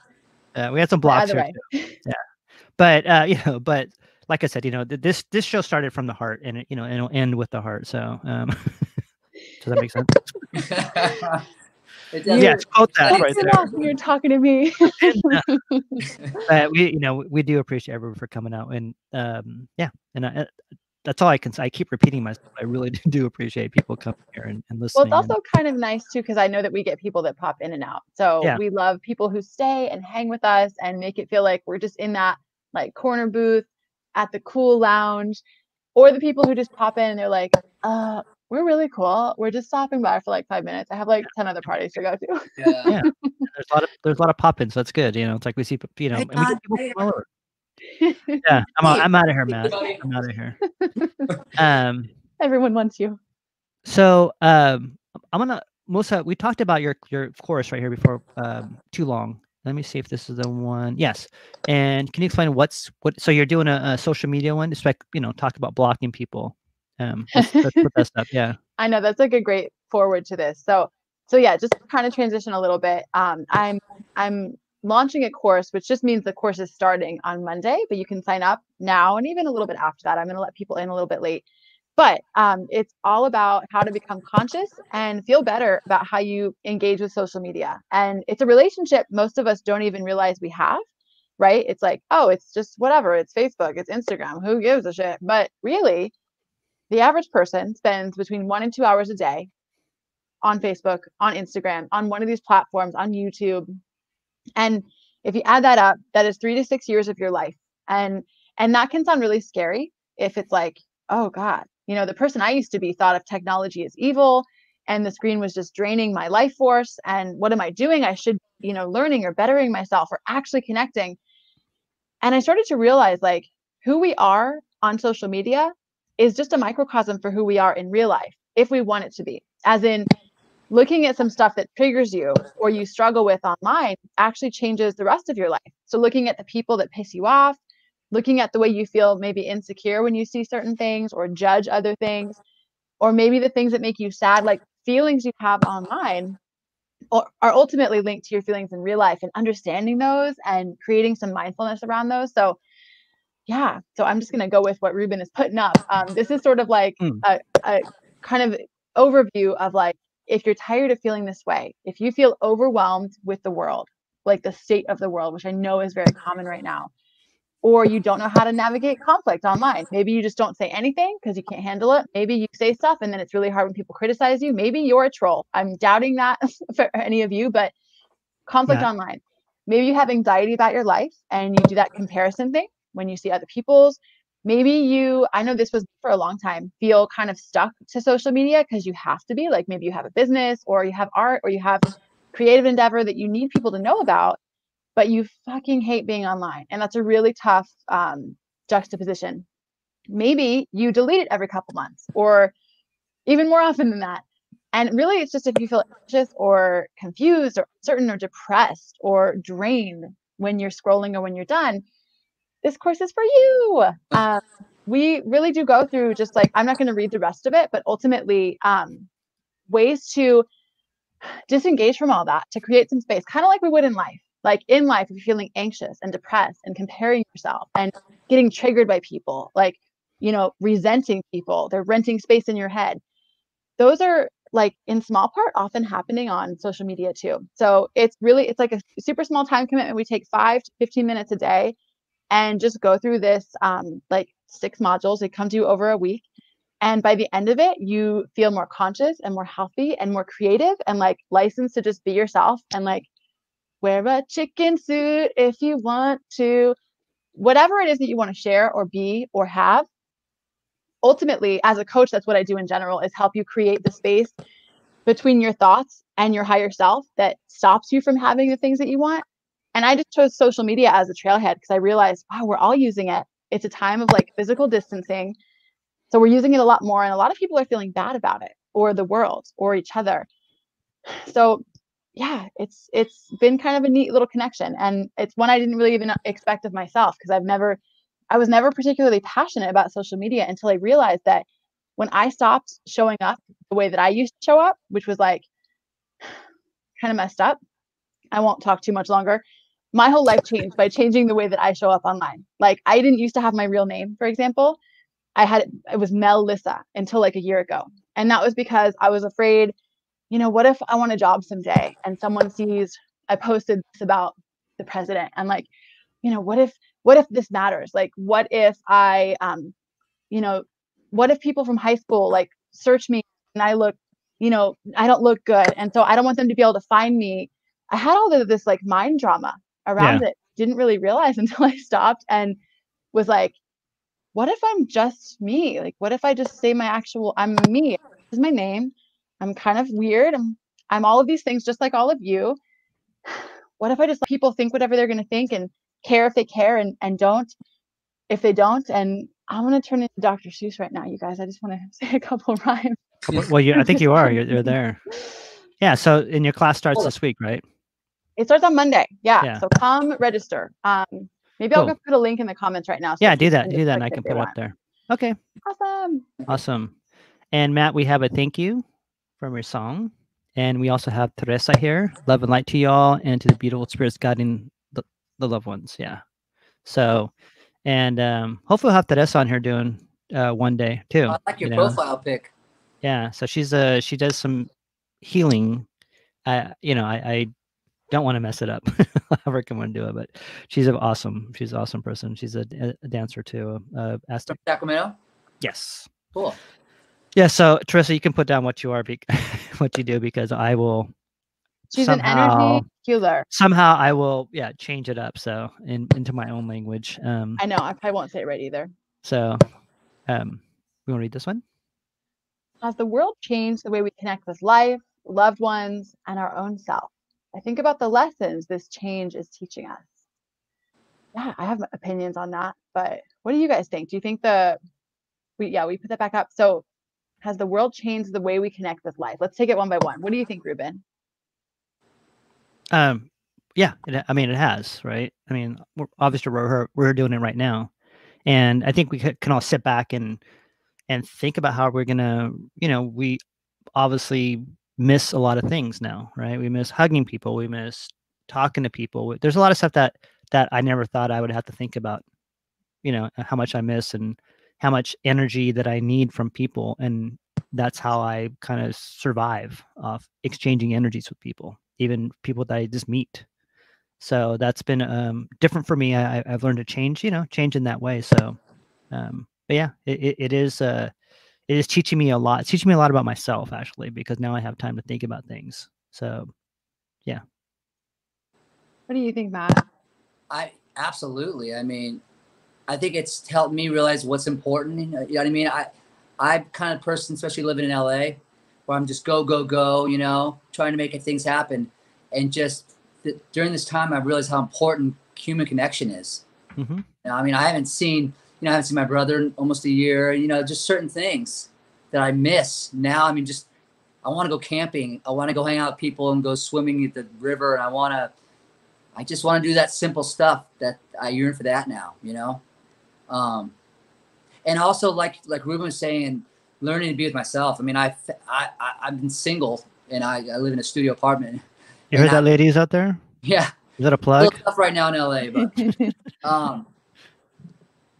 We had some blocks here too. Yeah, but but like I said, this show started from the heart, and and it'll end with the heart. So, does that make sense? Yeah, quote that right there. You're talking to me. But we do appreciate everyone for coming out, and and that's all I can say. I keep repeating myself. I really do appreciate people coming here and listening. Well, it's also kind of nice too, because I know that we get people that pop in and out. So we love people who stay and hang with us and make it feel like we're just in that like corner booth at the cool lounge, or the people who just pop in and they're like, we're really cool. We're just stopping by for like 5 minutes. I have like 10 other parties to go to. Yeah. There's a lot of pop-ins. So that's good. It's like we see, and we get people from all over. Yeah, I'm out of here, Matt. I'm out of here. Everyone wants you. So I'm gonna, Musa, we talked about your chorus right here before too long. Let me see if this is the one. Yes. And can you explain what? So you're doing a social media one, just like talk about blocking people. Let's put that stuff. Yeah. I know that's like a great forward to this. So yeah, just kind of transition a little bit. I'm launching a course, which just means the course is starting on Monday, but you can sign up now and even a little bit after that. I'm going to let people in a little bit late, but it's all about how to become conscious and feel better about how you engage with social media. And it's a relationship most of us don't even realize we have, right? It's like, oh, it's just whatever. It's Facebook, it's Instagram. Who gives a shit? But really, the average person spends between 1 and 2 hours a day on Facebook, on Instagram, on one of these platforms, on YouTube. And if you add that up, that is 3 to 6 years of your life. And that can sound really scary if it's like, oh God, the person I used to be thought of technology as evil, and the screen was just draining my life force. And what am I doing? I should, learning or bettering myself or actually connecting. And I started to realize like who we are on social media is just a microcosm for who we are in real life, if we want it to be. As in, looking at some stuff that triggers you or you struggle with online actually changes the rest of your life. So looking at the people that piss you off, looking at the way you feel maybe insecure when you see certain things or judge other things, or maybe the things that make you sad, like feelings you have online are ultimately linked to your feelings in real life, and understanding those and creating some mindfulness around those. So yeah, so I'm just going to go with what Ruben is putting up. This is sort of like a kind of overview of like, if you're tired of feeling this way, if you feel overwhelmed with the world, like the state of the world, which I know is very common right now, or you don't know how to navigate conflict online. Maybe you just don't say anything because you can't handle it. Maybe you say stuff and then it's really hard when people criticize you. Maybe you're a troll. I'm doubting that for any of you, but conflict online. Maybe you have anxiety about your life and you do that comparison thing when you see other people's. Maybe you, I know this was for a long time, feel kind of stuck to social media because you have to be, like maybe you have a business or you have art or you have creative endeavor that you need people to know about, but you fucking hate being online. And that's a really tough juxtaposition. Maybe you delete it every couple months or even more often than that. And really, it's just if you feel anxious or confused or uncertain or depressed or drained when you're scrolling or when you're done, this course is for you. We really do go through just like, I'm not going to read the rest of it, but ultimately ways to disengage from all that, to create some space, kind of like we would in life. Like in life, if you're feeling anxious and depressed and comparing yourself and getting triggered by people, like, you know, resenting people, they're renting space in your head. Those are like in small part often happening on social media too. So it's like a super small time commitment. We take 5 to 15 minutes a day and just go through this like 6 modules. They come to you over a week. And by the end of it, you feel more conscious and more healthy and more creative and like licensed to just be yourself and like wear a chicken suit if you want to, whatever it is that you want to share or be or have. Ultimately, as a coach, that's what I do in general, is help you create the space between your thoughts and your higher self that stops you from having the things that you want. And I just chose social media as a trailhead because I realized, wow, we're all using it. It's a time of like physical distancing. So we're using it a lot more. And a lot of people are feeling bad about it or the world or each other. So yeah, it's been kind of a neat little connection. And it's one I didn't really even expect of myself because I was never particularly passionate about social media until I realized that when I stopped showing up the way that I used to show up, which was like kind of messed up. I won't talk too much longer. My whole life changed by changing the way that I show up online. Like I didn't used to have my real name, for example. It was Melissa until like a year ago. And that was because I was afraid, you know, what if I want a job someday and someone sees I posted this about the president and like, you know, what if this matters? Like, what if I, you know, what if people from high school like search me and I look, you know, I don't look good. And so I don't want them to be able to find me. I had all of this like mind drama around it. Didn't really realize until I stopped and was like, what if I'm just me? Like, what if I just say I'm me. This is my name. I'm kind of weird. I'm all of these things, just like all of you. What if I just let people think whatever they're going to think and care if they care and don't if they don't? And I want to turn into Dr. Seuss right now, you guys. I just want to say a couple rhymes. Well, I think you are. You're there. Yeah. So, and your class starts this week, right? It starts on Monday. Yeah. So come register. Maybe I'll go put a link in the comments right now. So yeah, do that. And I can put it up there. Okay. Awesome. And Matt, we have a thank you from your song. And we also have Teresa here. Love and light to y'all and to the beautiful spirits guiding the loved ones. Yeah. So, and hopefully we'll have Teresa on here doing one day too. I like your profile pic. Yeah. So she does some healing. I don't want to mess it up. However I can want to do it, but she's an awesome person. She's a dancer too. From Sacramento? Yes. Cool. Yeah. So Teresa, you can put down what you are, what you do, because I will. She's an energy healer. Somehow I will, change it up. So into my own language. I know. I probably won't say it right either. So, we want to read this one? Has the world changed the way we connect with life, loved ones, and our own self? I think about the lessons this change is teaching us. Yeah, I have opinions on that, but what do you guys think? Do you think we put that back up? So has the world changed the way we connect with life? Let's take it one by one. What do you think, Ruben? Yeah, it has, right? I mean, obviously we're doing it right now. And I think we can all sit back and think about how we're going to, we obviously miss a lot of things now, right? We miss hugging people. We miss talking to people. There's a lot of stuff that I never thought I would have to think about, how much I miss and how much energy that I need from people. And that's how I kind of survive off exchanging energies with people, even people that I just meet. So that's been different for me. I've learned to change in that way. So, but yeah, it is teaching me a lot. It's teaching me a lot about myself, actually, because now I have time to think about things. So, yeah. What do you think, Matt? Absolutely. I mean, I think it's helped me realize what's important. You know what I mean? I'm kind of person, especially living in LA, where I'm just go, trying to make things happen. And just during this time, I realized how important human connection is. Mm-hmm. I mean, I haven't seen my brother in almost a year, just certain things that I miss now. I mean, I want to go camping. I want to go hang out with people and go swimming at the river. And I just want to do that simple stuff that I yearn for that now, and also like Ruben was saying, learning to be with myself. I mean, I've been single and I live in a studio apartment. You heard that, ladies out there? Yeah. Is that a plug? A little tough right now in LA,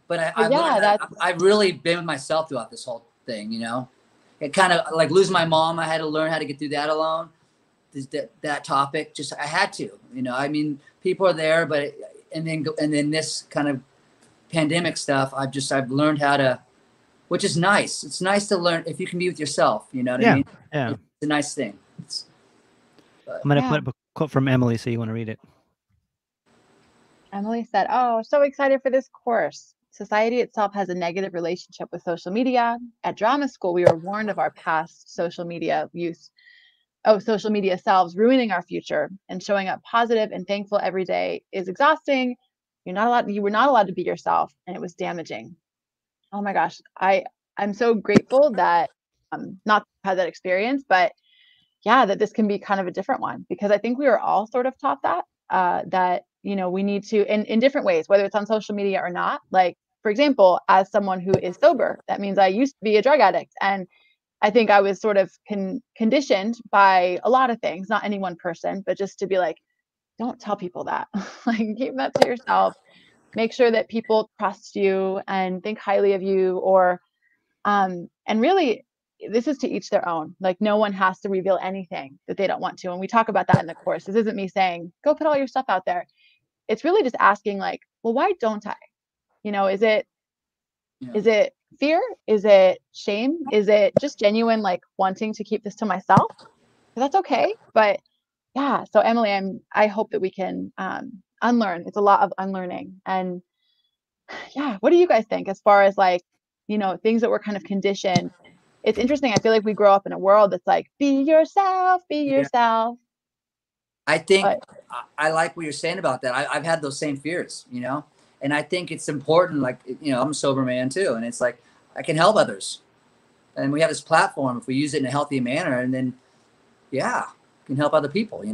but I've really been with myself throughout this whole thing, It kind of like losing my mom. I had to learn how to get through that alone. That topic, I had to, I mean, people are there, but and then this kind of pandemic stuff, I've learned how to, which is nice. It's nice to learn if you can be with yourself, you know what I mean? Yeah. It's a nice thing. I'm going to put up a quote from Emily, so you want to read it. Emily said, "Oh, so excited for this course. Society itself has a negative relationship with social media. At drama school, we were warned of our past social media use. Oh, social media selves ruining our future, and showing up positive and thankful every day is exhausting. You were not allowed to be yourself, and it was damaging." Oh my gosh. I'm so grateful that not had that experience, but yeah, that this can be kind of a different one, because I think we were all sort of taught that we need to in different ways, whether it's on social media or not. Like, for example, as someone who is sober, that means I used to be a drug addict, and I think I was sort of conditioned by a lot of things, not any one person, but just to be like, don't tell people that. Like, keep that to yourself. Make sure that people trust you and think highly of you, or and really, this is to each their own. Like, no one has to reveal anything that they don't want to. And we talk about that in the course. This isn't me saying, go put all your stuff out there. It's really just asking, like, well, why don't I? Is it fear? Is it shame? Is it just genuine, like, wanting to keep this to myself? That's okay. But yeah, so Emily, I hope that we can unlearn. It's a lot of unlearning. And yeah, what do you guys think as far as, like, things that we're kind of conditioned? It's interesting. I feel like we grow up in a world that's like, be yourself, be yourself. I think I like what you're saying about that. I've had those same fears, and I think it's important. Like, I'm a sober man too, and it's like I can help others, and we have this platform if we use it in a healthy manner, and then can help other people.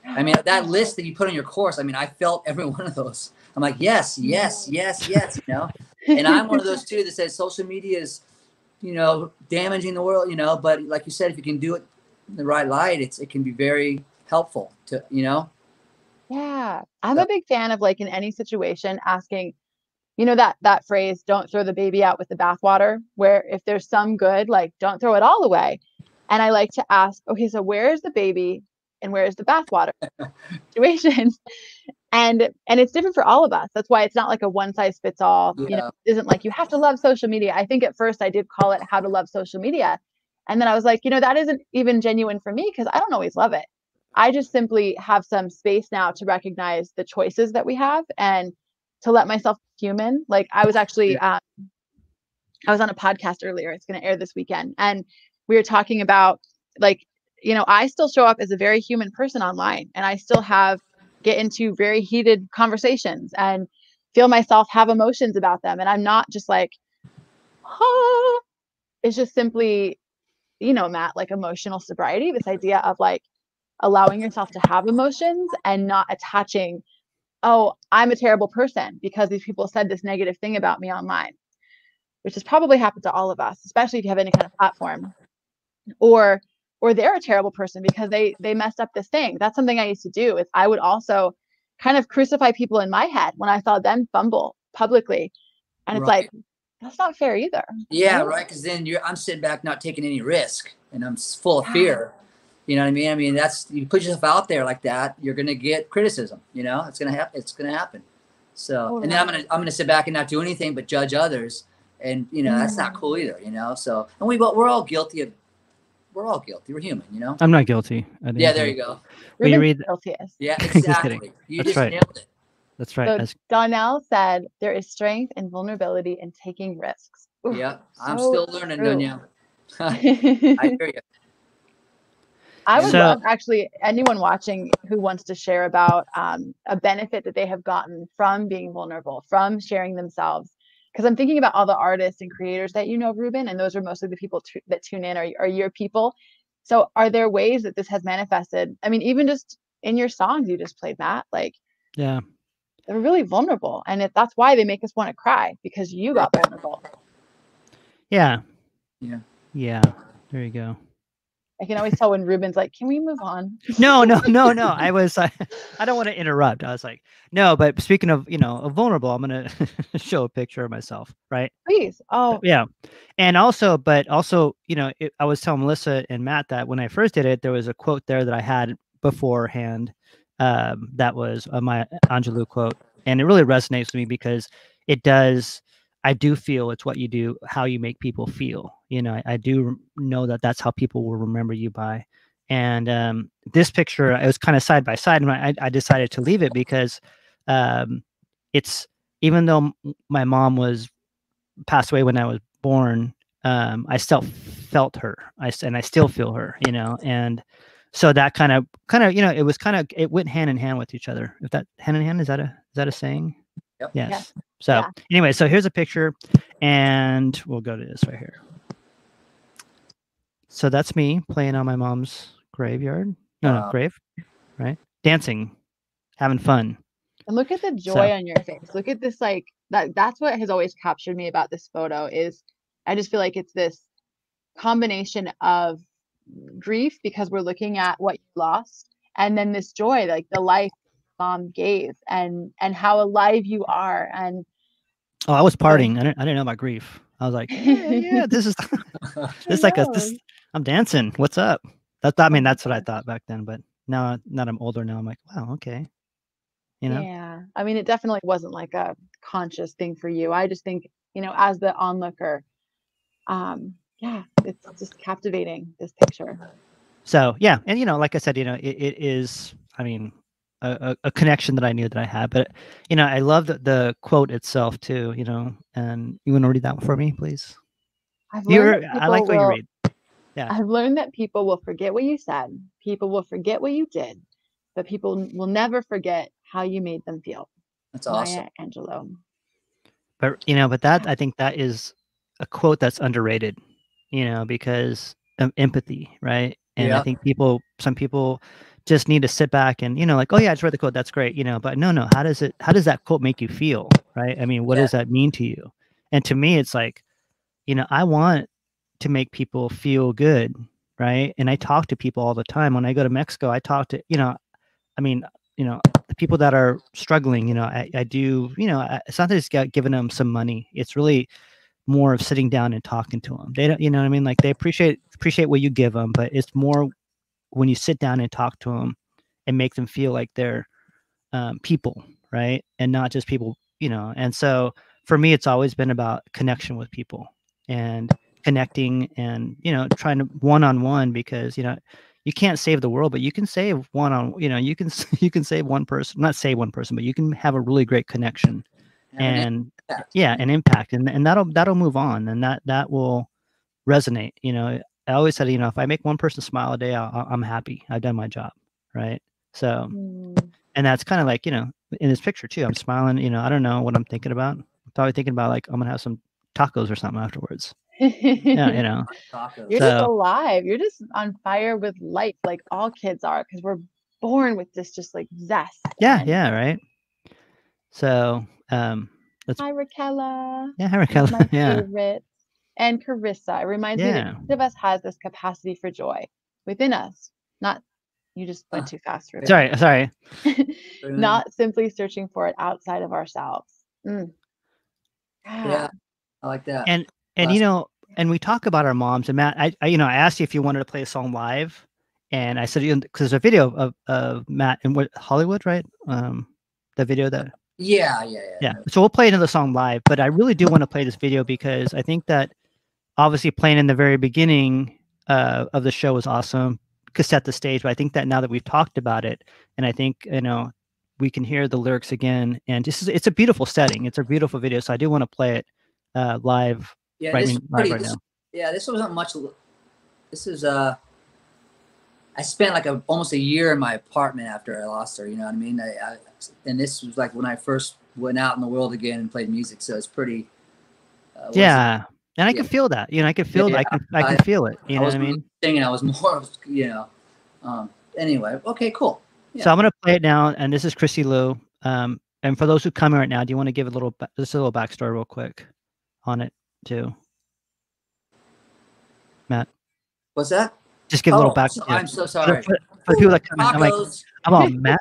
I mean, that list that you put on your course. I mean, I felt every one of those. I'm like, yes, yes, yes, yes. And I'm one of those too that says social media is, damaging the world. But like you said, if you can do it in the right light, it can be very helpful to. Yeah, I'm a big fan of, like, in any situation, asking, that phrase, don't throw the baby out with the bathwater, where if there's some good, like, don't throw it all away. And I like to ask, okay, so where is the baby and where is the bathwater situation? And it's different for all of us. That's why it's not like a one size fits all. It isn't like you have to love social media. I think at first I did call it How to Love Social Media. And then I was like, that isn't even genuine for me, because I don't always love it. I just simply have some space now to recognize the choices that we have and to let myself be human. Like, I was actually, I was on a podcast earlier. It's going to air this weekend. And we were talking about, like, I still show up as a very human person online, and I still get into very heated conversations and feel myself have emotions about them. And I'm not just like, oh, it's just simply, Matt, like, emotional sobriety, this idea of, like, allowing yourself to have emotions and not attaching, oh, I'm a terrible person because these people said this negative thing about me online, which has probably happened to all of us, especially if you have any kind of platform, or they're a terrible person because they messed up this thing. That's something I used to do, is I would also kind of crucify people in my head when I saw them fumble publicly. And it's like, that's not fair either. Yeah, right. Because then I'm sitting back not taking any risk, and I'm full of fear. You know what I mean? I mean, you put yourself out there like that, you're gonna get criticism. It's gonna happen. It's gonna happen. So, and then I'm gonna sit back and not do anything but judge others, and that's not cool either. So, and we're all guilty of. We're all guilty. We're human. I'm not guilty. Yeah, there you go. Will you read? Guiltiest. Yeah, exactly. You just nailed it. That's right. So Donnell said, there is strength and vulnerability in taking risks. Ooh, yeah, I'm still learning, Donnell. I hear you. I would So- love actually anyone watching who wants to share about a benefit that they have gotten from being vulnerable, from sharing themselves. Because I'm thinking about all the artists and creators that you know, Ruben, and those are mostly the people that tune in are your people. So are there ways that this has manifested? I mean, even just in your songs you just played, Matt, like Yeah. they're really vulnerable. And that's why they make us want to cry, because you got vulnerable. Yeah. Yeah. Yeah. There you go. I can always tell when Ruben's like, can we move on? No. I was, I don't want to interrupt. I was like, no, but speaking of, of vulnerable, I'm going to show a picture of myself. Right. Please. Oh, Yeah. And also, I was telling Melissa and Matt that when I first did it, there was a quote there that I had beforehand. That was my Angelou quote. And it really resonates with me because I do feel it's what you do, how you make people feel. I do know that that's how people will remember you by. And this picture, it was kind of side by side, and I decided to leave it because it's, even though my mom passed away when I was born, I still felt her. I still feel her, and so that kind of, it went hand in hand with each other. If that hand in hand, is that a saying? Yep. Yes. Yeah. So Yeah. anyway, so here's a picture, and we'll go to this right here. So that's me playing on my mom's graveyard. Grave, right? Dancing, having fun. And look at the joy on your face. Look at this, like that's what has always captured me about this photo is I just feel like it's this combination of grief because we're looking at what you lost, and then this joy, like the life mom gave and how alive you are. And Oh, I was partying. I didn't know about grief. I was like, yeah, this is I'm dancing. What's up? That's what I thought back then. But now that I'm older now, I'm like, wow, okay. Yeah. I mean, it definitely wasn't like a conscious thing for you. I just think, as the onlooker, yeah, it's just captivating, this picture. So yeah, and like I said, it is, I mean, a connection that I knew that I had. But I love the quote itself too. And you want to read that one for me, please? I like what you read. Yeah. I've learned that people will forget what you said. People will forget what you did, but people will never forget how you made them feel. That's awesome. Maya Angelou. But I think that is a quote that's underrated, because of empathy, right? And I think some people just need to sit back and, like, oh yeah, I just read the quote, that's great, but no, how does that quote make you feel, right? I mean, what does that mean to you? And to me, it's like, I want to make people feel good, right? And I talk to people all the time. When I go to Mexico, I talk to, the people that are struggling, I do, it's not that it's giving them some money. It's really more of sitting down and talking to them. They don't, what I mean? Like they appreciate what you give them, but it's more when you sit down and talk to them and make them feel like they're people, right? And not just people, and so for me, it's always been about connection with people and connecting and, trying to one-on-one, because, you can't save the world, but you can save you can save one person, not save one person, but you can have a really great connection and an impact, and that'll move on, and that will resonate. I always said, if I make one person smile a day, I'm happy. I've done my job, right? So, and that's kind of like, in this picture too, I'm smiling. I don't know what I'm thinking about. I'm probably thinking about like I'm gonna have some tacos or something afterwards. Yeah, You're just alive. You're just on fire with life, like all kids are, because we're born with this just like zest. Yeah, right. So, hi Raquella. Yeah, hi Raquella. My favorite. And Carissa. It reminds me that each of us has this capacity for joy within us. Not, you just went too fast. Sorry. Not simply searching for it outside of ourselves. Yeah, I like that. And and we talk about our moms, and Matt, I asked you if you wanted to play a song live, and I said, because there's a video of Matt in Hollywood, right? The video that. Yeah. So we'll play another song live, but I really do want to play this video because I think that obviously playing in the very beginning of the show was awesome to set the stage. But I think that now that we've talked about it, and I think we can hear the lyrics again, and it's a beautiful setting. It's a beautiful video, so I do want to play it live. Yeah, right now. Yeah, this wasn't much. This is I I spent like almost a year in my apartment after I lost her. You know what I mean? And this was like when I first went out in the world again and played music. So it's pretty. Yeah. And I can feel that, you know, I can feel Yeah, I can feel it. You know what I mean? Singing, I was more, you know. Anyway, okay, cool. Yeah. So I'm gonna play it now, and this is Christy Lou. And for those who come right now, do you want to give just a little backstory real quick on it too, Matt? What's that? Just give a little back. I'm so sorry. For people that come in, I'm like, Tacos. I'm on Matt.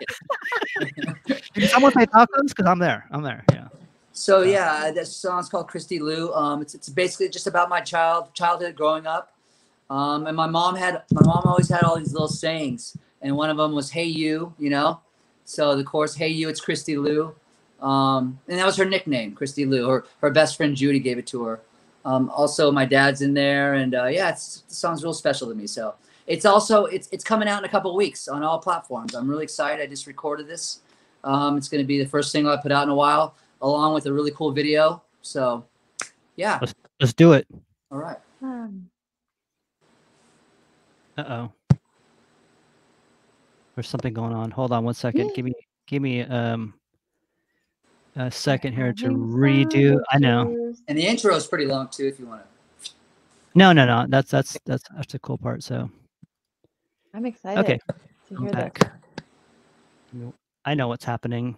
Did someone say tacos? Because I'm there. Yeah. So yeah, this song's called Christy Lou. It's basically just about my childhood growing up. And my mom always had all these little sayings, and one of them was "Hey you," you know. So the chorus, "Hey you," it's Christy Lou, and that was her nickname, Christy Lou. Her best friend Judy gave it to her. Also, my dad's in there, and the song's real special to me. So it's coming out in a couple of weeks on all platforms. I'm really excited. I just recorded this. It's going to be the first single I put out in a while, along with a really cool video. So yeah, let's do it. All right. Uh-oh. There's something going on. Hold on one second. Give me a second here to redo. I know. And the intro is pretty long too, if you want to. No. That's the cool part. So I'm excited. Okay. To I'm hear back. this. I know what's happening.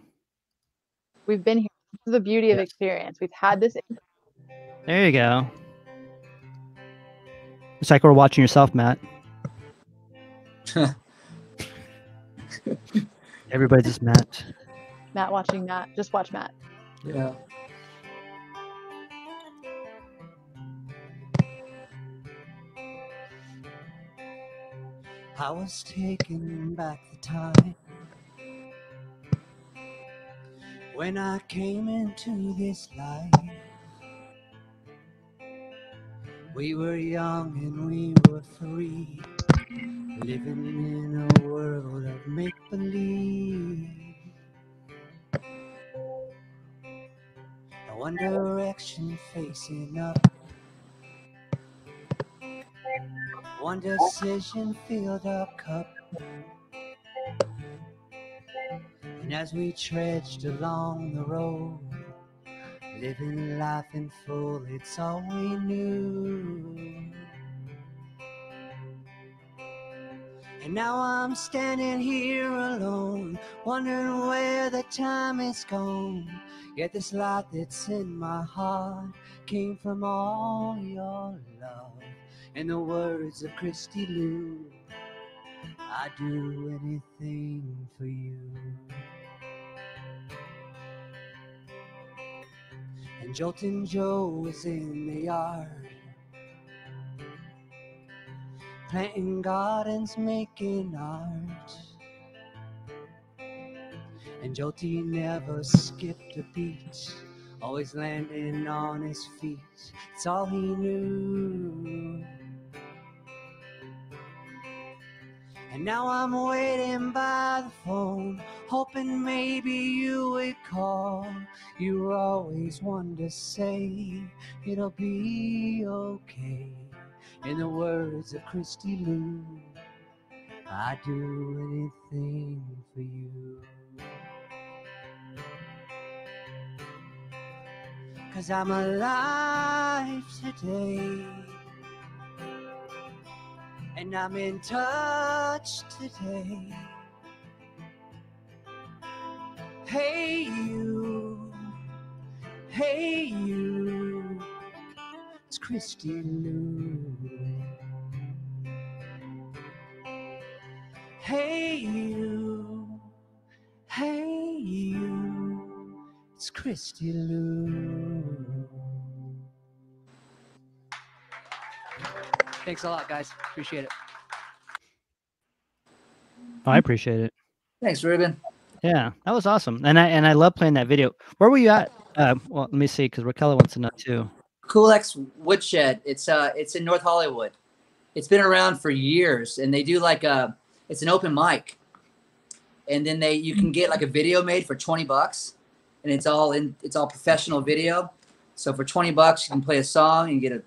We've been here. This is the beauty of experience. We've had this. There you go. It's like we're watching yourself, Matt. Everybody's just Matt. Matt watching Matt. Just watch Matt. Yeah. I was taking back the time when I came into this life. We were young and we were free, living in a world of make-believe. One direction facing up, one decision filled our cup. And as we trudged along the road, living life in full, it's all we knew. And now I'm standing here alone, wondering where the time is gone. Yet this light that's in my heart came from all your love. In the words of Christy Lou, I'd do anything for you. And Joltin' Joe was in the yard, planting gardens, making art. And Jolty never skipped a beat, always landing on his feet. It's all he knew. And now I'm waiting by the phone, hoping maybe you would call. You were always one to say it'll be okay. In the words of Christy Lou, I'd do anything for you. 'Cause I'm alive today, and I'm in touch today. Hey you, it's Christy Lou. Hey you, it's Christy Lou. Thanks a lot, guys. Appreciate it. Oh, I appreciate it. Thanks, Ruben. Yeah, that was awesome, and I love playing that video. Where were you at? Well, let me see, because Raquel wants to know too. Cool X Woodshed. It's in North Hollywood. It's been around for years, and they do like it's an open mic, and then you can get like a video made for $20, and it's all professional video. So for $20, you can play a song and get a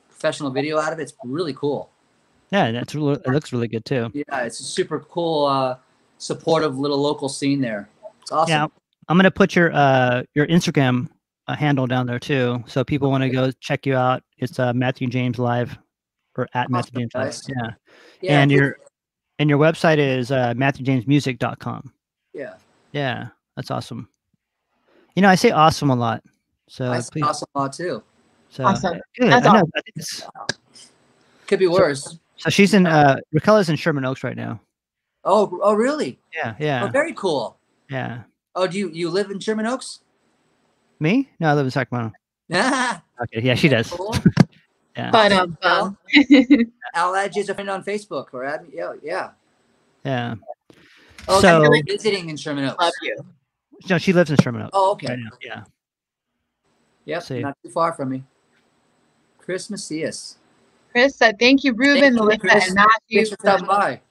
professional video out of it. It's really cool. Yeah, it looks really good too. Yeah, it's a super cool, supportive little local scene there. It's awesome. Yeah, I'm gonna put your Instagram handle down there too, so people want to go check you out. It's Mathew James Live or at Mathew James Live. Guys. Yeah, Yeah, and your website is MathewJamesMusic.com. yeah. Yeah, that's awesome. You know, I say awesome a lot, so I say please. awesome a lot too. So Awesome. good. That's I know. awesome. I think it's, Could be worse. so she's in Raquel is in Sherman Oaks right now. Oh, really? Yeah, Oh, yeah, very cool. yeah. Oh, do you live in Sherman Oaks? Me? No, I live in Sacramento. Yeah. Okay, yeah, she does. Cool. Yeah, But I'll add you as a friend on Facebook or add me. Yeah. yeah. Oh, So- you're visiting in Sherman Oaks. love you. No, she lives in Sherman Oaks. Oh, okay. Right now. Yeah. Yep, See. not too far from me. Chris Macias. Chris said, "Thank you, Ruben, Thank you, Melissa, Chris. and Matthew Thanks for for stopping by.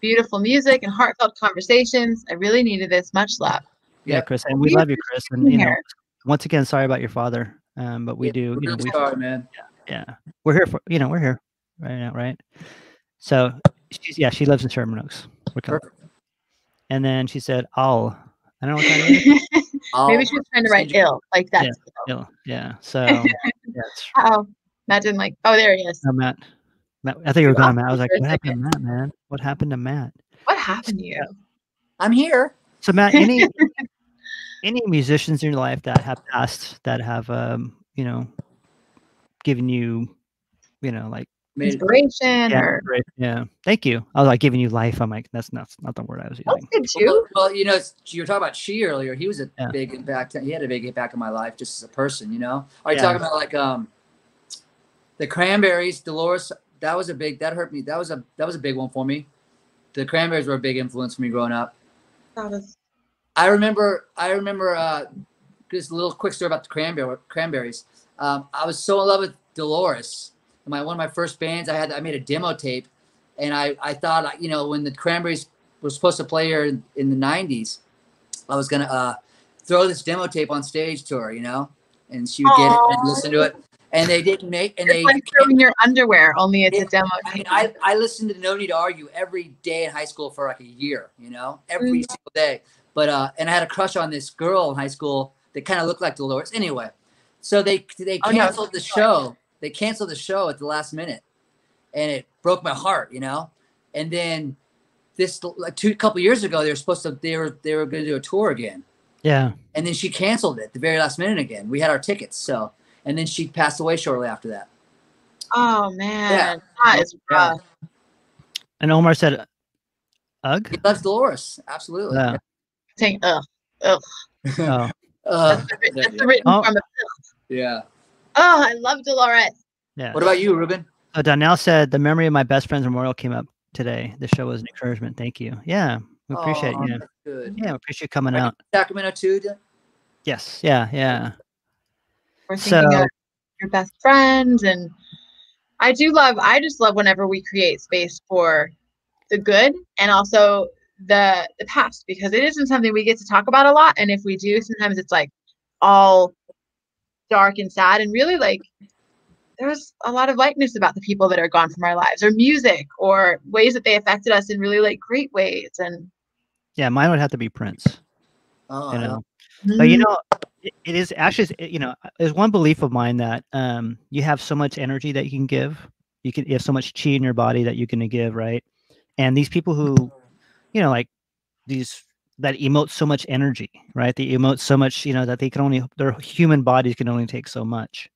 beautiful music and heartfelt conversations. I really needed this. Much love." Yeah, Yep. Chris, and we love you, Chris. And being you know, here. once again, sorry about your father. But we do. You know, Really sorry, man. yeah, we're here for. You know, we're here right now, right? So she lives in Sherman Oaks. Perfect. And then she said, "I'll." I don't know what that is. Maybe she was trying to write ill, like that. Ill. Yeah. So yes. Oh, Matt didn't like. Oh, there he is. No, Matt. I think you were going to Matt. I was like, For a what happened to Matt, man? What happened to Matt? What happened to you? I'm here. So Matt, any musicians in your life that have passed that have you know, given you, you know, like Inspiration or yeah. Thank you. I was like giving you life. I'm like, that's not the word I was that's using. good too. Well, you know, you were talking about She earlier. He was a Yeah. big impact. He had a big impact on my life just as a person, you know? Are you Yeah. talking about like the Cranberries, Dolores? That hurt me. That was a big one for me. The Cranberries were a big influence for me growing up. That was I remember just a little quick story about the Cranberries. I was so in love with Dolores. One of my first bands, I made a demo tape, and I thought, you know, when the Cranberries were supposed to play here in the 90s, I was gonna throw this demo tape on stage to her, you know, and she would get it and listen to it. And they didn't make, and it's like throwing your underwear, only it's a demo. I mean, I listened to No Need to Argue every day in high school for like a year, you know, every single day. But and I had a crush on this girl in high school that kind of looked like Dolores. Anyway, so they canceled the show. They canceled the show at the last minute, and it broke my heart, you know. And then this like couple years ago, they were going to do a tour again. Yeah. And then she canceled it at the very last minute again. We had our tickets, so and then she passed away shortly after that. Oh man, Yeah. that is rough. And Omar said, "Ugh." He loves Dolores, absolutely. Yeah. Saying ugh. Oh. That's the written Oh. from it. Yeah. Oh, I love Dolores. Yeah. What about you, Ruben? So Donnell said the memory of my best friend's memorial came up today. The show was an encouragement. Thank you. Yeah, we appreciate Oh, you. that's good. Yeah, we appreciate you coming Are you out. in Sacramento too? Yes. Yeah. Yeah. We're thinking So- of your best friends, and I just love whenever we create space for the good and also the past, because it isn't something we get to talk about a lot. And if we do, sometimes it's like all dark and sad, and really like there's a lot of lightness about the people that are gone from our lives, or music, or ways that they affected us in really like great ways. And Yeah, mine would have to be Prince. Oh, You know, but you know, it is actually, you know, there's one belief of mine that you have so much energy that you can give. You have so much chi in your body that you can give, right? And these people who, you know, like these that emote so much energy, right? They emote so much, you know, that their human bodies can only take so much.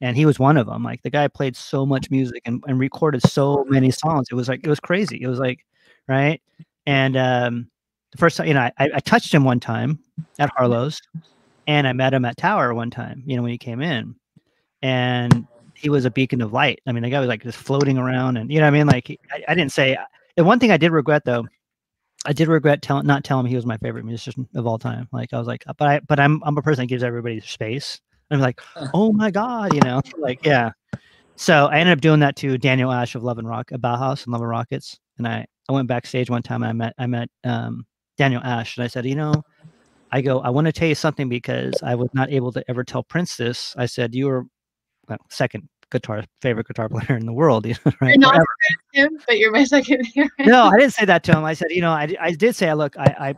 And he was one of them. Like the guy played so much music and recorded so many songs. It was crazy. It was like, right. And the first time, you know, I touched him one time at Harlow's, and I met him at Tower one time, you know, when he came in, and he was a beacon of light. I mean, the guy was like just floating around, and you know what I mean? Like I didn't say, the one thing I did regret though, I did regret not telling him he was my favorite musician of all time. Like I was like, but I'm a person that gives everybody space. I'm like, oh my God, you know, like, yeah. So I ended up doing that to Daniel Ash of Love and Rock, Bauhaus and Love and Rockets. And I went backstage one time and I met Daniel Ash, and I said, you know, I want to tell you something, because I was not able to ever tell Prince this. I said, you were second favorite guitar player in the world, right? You're not Forever. him, but you're my second favorite. No, I didn't say that to him. I said, I did say, look, I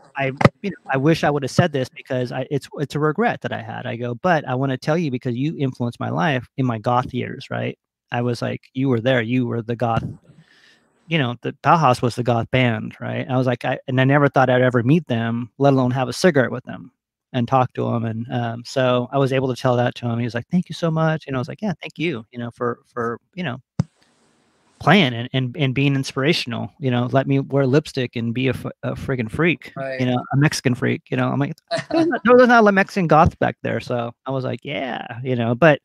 wish I would have said this because it's a regret that I had. I go, but I want to tell you because you influenced my life in my goth years, right? I was like, you were there, you were the goth. The Bauhaus was the goth band, right? I was like, I never thought I'd ever meet them, let alone have a cigarette with them and talk to them. And so I was able to tell that to him. He was like, thank you so much. I was like, yeah, thank you, for playing and being inspirational. Let me wear lipstick and be a friggin' freak, Right. a Mexican freak. I'm like, there was not a Mexican goth back there. So I was like, yeah, but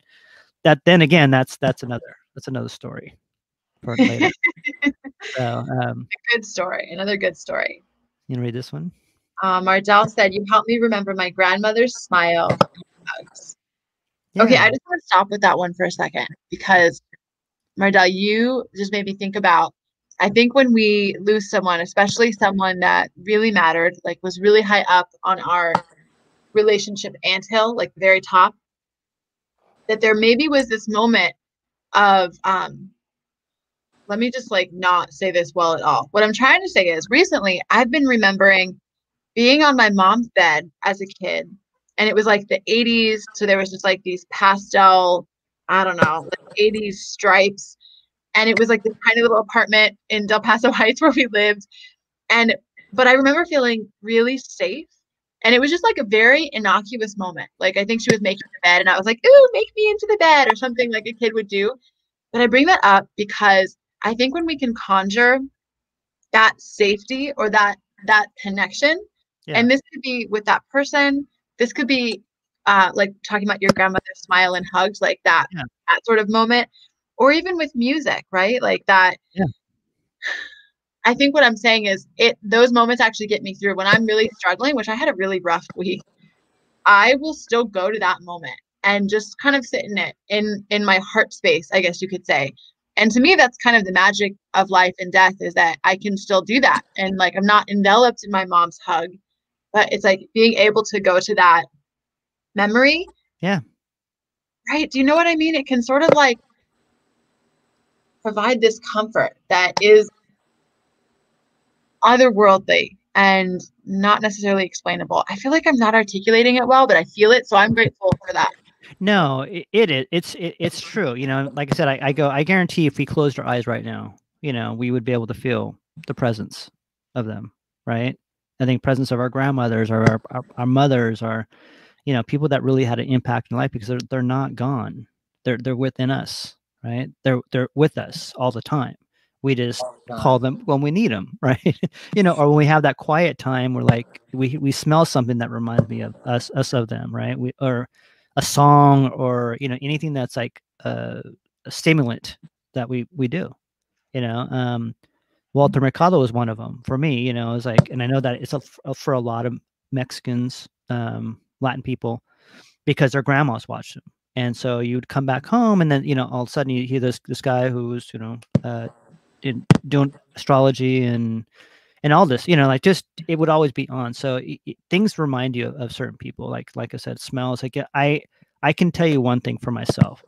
then again, that's another story for later. So, A good story. Another good story. you can read this one. Mardell said, "You helped me remember my grandmother's smile and hugs." Yeah. Okay, I just want to stop with that one for a second because Mardell, you just made me think about, I think when we lose someone, especially someone that really mattered, like was really high up on our relationship anthill, like very top, that there maybe was this moment of, let me just like not say this well at all. What I'm trying to say is recently I've been remembering being on my mom's bed as a kid, and it was like the 80s. So there was just like these pastel, I don't know, like 80s stripes. And it was like this tiny little apartment in Del Paso Heights where we lived. But I remember feeling really safe. And it was just like a very innocuous moment. Like I think she was making the bed and I was like, ooh, make me into the bed or something like a kid would do. But I bring that up because I think when we can conjure that safety or that connection, Yeah. and this could be with that person, this could be like talking about your grandmother's smile and hugs, like that sort of moment, or even with music, right? Like that. Yeah. I think what I'm saying is those moments actually get me through when I'm really struggling, which I had a really rough week. I will still go to that moment and just kind of sit in it in my heart space, I guess you could say. And to me, that's kind of the magic of life and death, is that I can still do that. And like, I'm not enveloped in my mom's hug, but it's like being able to go to that memory. Yeah. Right. Do you know what I mean? It can sort of like provide this comfort that is otherworldly and not necessarily explainable. I feel like I'm not articulating it well, but I feel it. So I'm grateful for that. No, it is. It's true. Like I said, I guarantee if we closed our eyes right now, we would be able to feel the presence of them, right? I think presence of our grandmothers or our mothers are, people that really had an impact in life because they're not gone. They're within us, right? They're with us all the time. We just call them when we need them, right? Or when we have that quiet time where like we smell something that reminds me of us of them, right? Or a song or anything that's like a stimulant that we do. Walter Mercado was one of them for me. It was like, and I know that it's for a lot of Mexicans, Latin people, because their grandmas watched them. And so you'd come back home and then, all of a sudden you hear this guy who's, doing astrology and all this, like just, it would always be on. So things remind you of certain people. Like I said, smells. Like I can tell you one thing for myself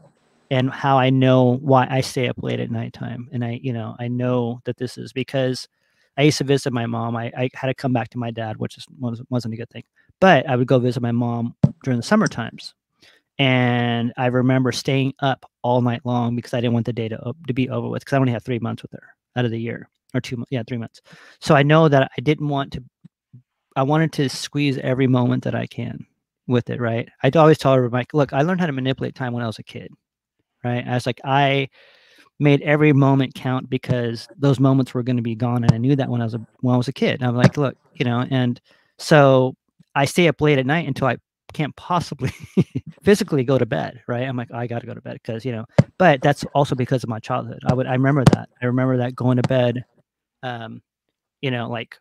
and how I know why I stay up late at nighttime. And I know that this is because I used to visit my mom. I had to come back to my dad, which wasn't a good thing, but I would go visit my mom during the summer times. And I remember staying up all night long because I didn't want the day to be over with, because I only had 3 months with her out of the year, or 2 months. Yeah, 3 months. So I know that I wanted to squeeze every moment that I can with it, right? I'd always tell her, Mike, look, I learned how to manipulate time when I was a kid, right? I was like, I made every moment count because those moments were going to be gone. And I knew that when I was a kid. And I'm like, look, and so I stay up late at night until I can't possibly physically go to bed, right? I'm like, I got to go to bed because, but that's also because of my childhood. I remember that. I remember that going to bed, like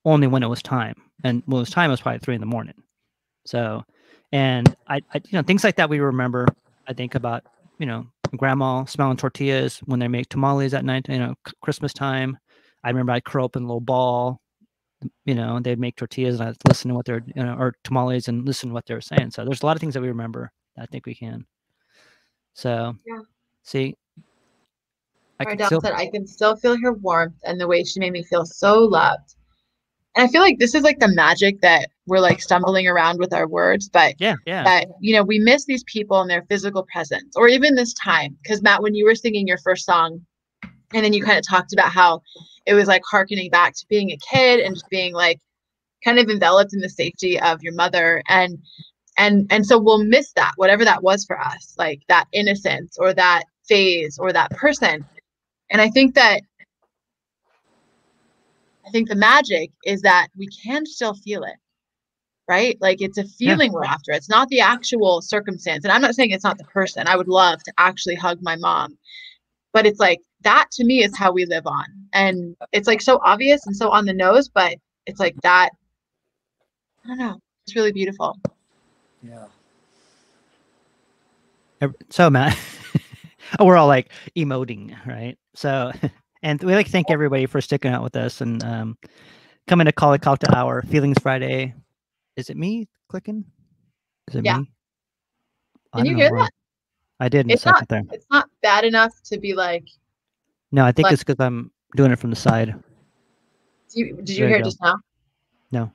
only when it was time. And when it was time, it was probably 3 a.m. So, and I things like that we remember. I think about, grandma smelling tortillas when they make tamales at night, Christmas time. I remember I'd curl up in a little ball, they'd make tortillas and I'd listen to what they're, or tamales and listen to what they were saying. So there's a lot of things that we remember that I think we can. So, Yeah. see, I Our can dad still, said, I can still feel her warmth and the way she made me feel so loved. And I feel like this is like the magic that we're like stumbling around with our words, but yeah, yeah, that, we miss these people and their physical presence, or even this time. Because Matt, when you were singing your first song, and then you kind of talked about how it was like hearkening back to being a kid and just being like kind of enveloped in the safety of your mother. And so we'll miss that, whatever that was for us, like that innocence or that phase or that person. And I think the magic is that we can still feel it, right? Like it's a yeah, feeling we're after. It's not the actual circumstance. And I'm not saying it's not the person. I would love to actually hug my mom, but it's like that to me is how we live on. And it's like so obvious and so on the nose, but it's like that. I don't know. It's really beautiful. Yeah. So Matt, we're all like emoting, right? So, and we like to thank everybody for sticking out with us and coming to Cali Cocktail Hour, Feelings Friday. Is it me clicking? Is it Yeah. me? I Can don't you know hear where. that? I did in a second there. It's not bad enough to be like, No, I think Like- it's because I'm doing it from the side. did you There hear you it go. just now? No.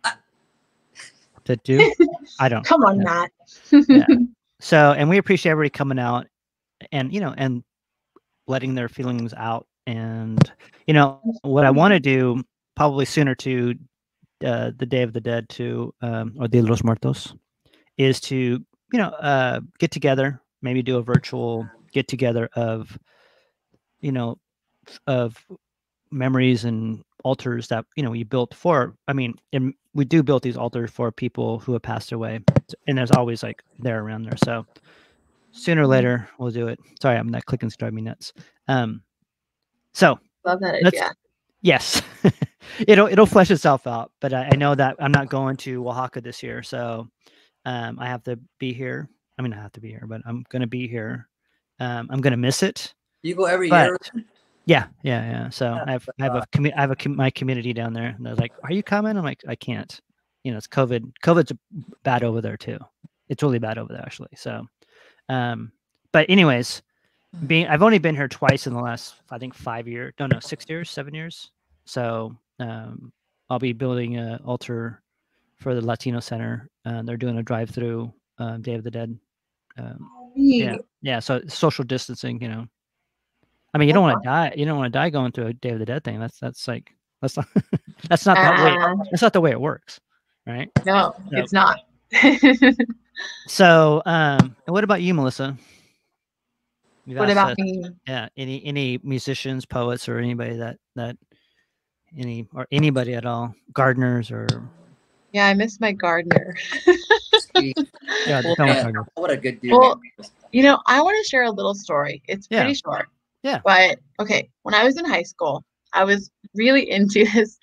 Did you? I don't. Come on, Yeah. Matt. Yeah. So, and we appreciate everybody coming out and, and letting their feelings out. And, what I want to do probably sooner to the Day of the Dead to, or Dia de los Muertos, is to, get together, maybe do a virtual get together of, of memories and altars that, we built for, and we do build these altars for people who have passed away. And there's always like they're around there. So sooner or later we'll do it. Sorry, I'm not clicking, drive me nuts. So Love that let's, idea. yes, it'll flesh itself out, but I know that I'm not going to Oaxaca this year. So I have to be here. I mean, I have to be here, but I'm going to be here. I'm going to miss it. You go every But year? yeah. So I have my community down there, and they're like, "Are you coming?" I'm like, "I can't. It's COVID. COVID's bad over there too. It's really bad over there actually." So, but anyways, I've only been here twice in the last, I think 5 years. No, 6 years, 7 years. So I'll be building an altar for the Latino Center. They're doing a drive-through Day of the Dead. Yeah. So social distancing, I mean, you don't want to die. You don't want to die going to a Day of the Dead thing. That's like that's not that's not that way. That's not the way it works, right? No, it's not. So, and what about you, Melissa? What about me? Yeah, any musicians, poets, or anybody that anybody at all, gardeners or Yeah, I miss my gardener. yeah, Well, don't man, gardener. what a good dude. Well, I want to share a little story. It's pretty short. Yeah. But okay, when I was in high school, I was really into this.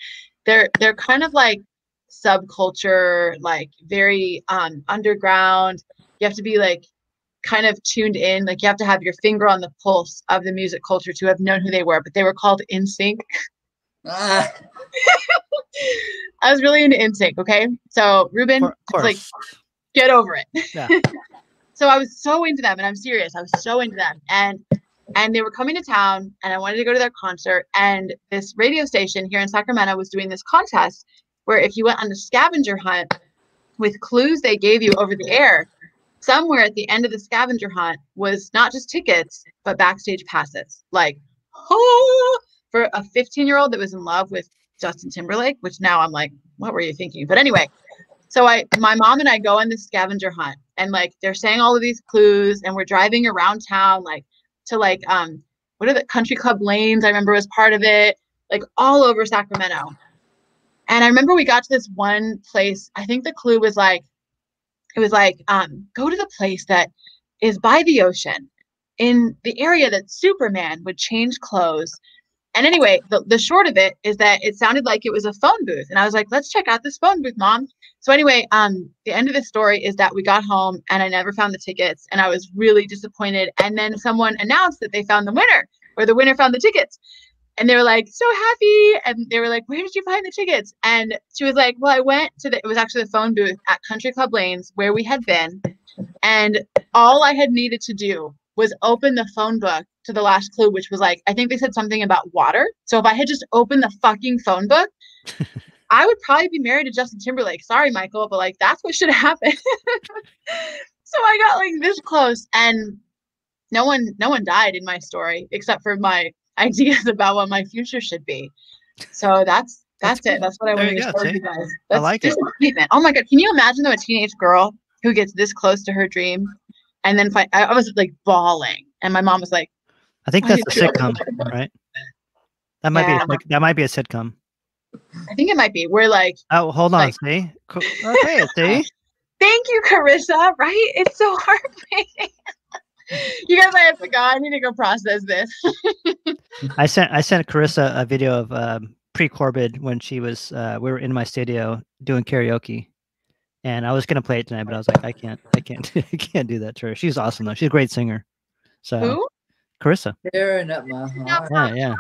They're kind of like subculture, like very underground. You have to be like kind of tuned in, like you have to have your finger on the pulse of the music culture to have known who they were, but they were called NSYNC. I was really into NSYNC, okay? So Ruben, it's like, get over it. Yeah. So I was so into them, and I'm serious. I was so into them. And they were coming to town, and I wanted to go to their concert. And this radio station here in Sacramento was doing this contest where if you went on a scavenger hunt with clues they gave you over the air, somewhere at the end of the scavenger hunt was not just tickets, but backstage passes. Like, for a 15-year-old that was in love with Justin Timberlake, which now I'm like, what were you thinking? But anyway, so my mom and I go on this scavenger hunt, and like they're saying all of these clues, and we're driving around town, like to like what are the country club lanes? I remember was part of it, like all over Sacramento. And I remember we got to this one place. I think the clue was like, it was like, go to the place that is by the ocean in the area that Superman would change clothes. And anyway, the short of it is that it sounded like it was a phone booth. And I was like, let's check out this phone booth, Mom. So anyway, the end of the story is that we got home and I never found the tickets, and I was really disappointed. And then someone announced that they found the winner, or the winner found the tickets. And they were like, so happy. And they were like, where did you find the tickets? And she was like, well, I went to it was actually the phone booth at Country Club Lanes where we had been. And all I had needed to do was open the phone book to the last clue, which was like, I think they said something about water. So if I had just opened the fucking phone book, I would probably be married to Justin Timberlake. Sorry, Michael, but like that's what should have happened. So I got like this close, and no one died in my story except for my ideas about what my future should be. So that's it. That's what I want to share with you guys. That's I like just a statement. Oh my God. Can you imagine though a teenage girl who gets this close to her dream and then I was like bawling, and my mom was like, I think that's a sitcom, right? That might be a sitcom. I think it might be. We're like, oh, hold on, see? Okay, see? Thank you, Carissa. Right? It's so heartbreaking. You guys might have to go. I need to go process this. I sent Carissa a video of pre-Corbid when she was we were in my studio doing karaoke, and I was gonna play it tonight, but I was like, I can't I can't do that to her. She's awesome though. She's a great singer. So Who? Carissa. Tearing up my heart. Yeah.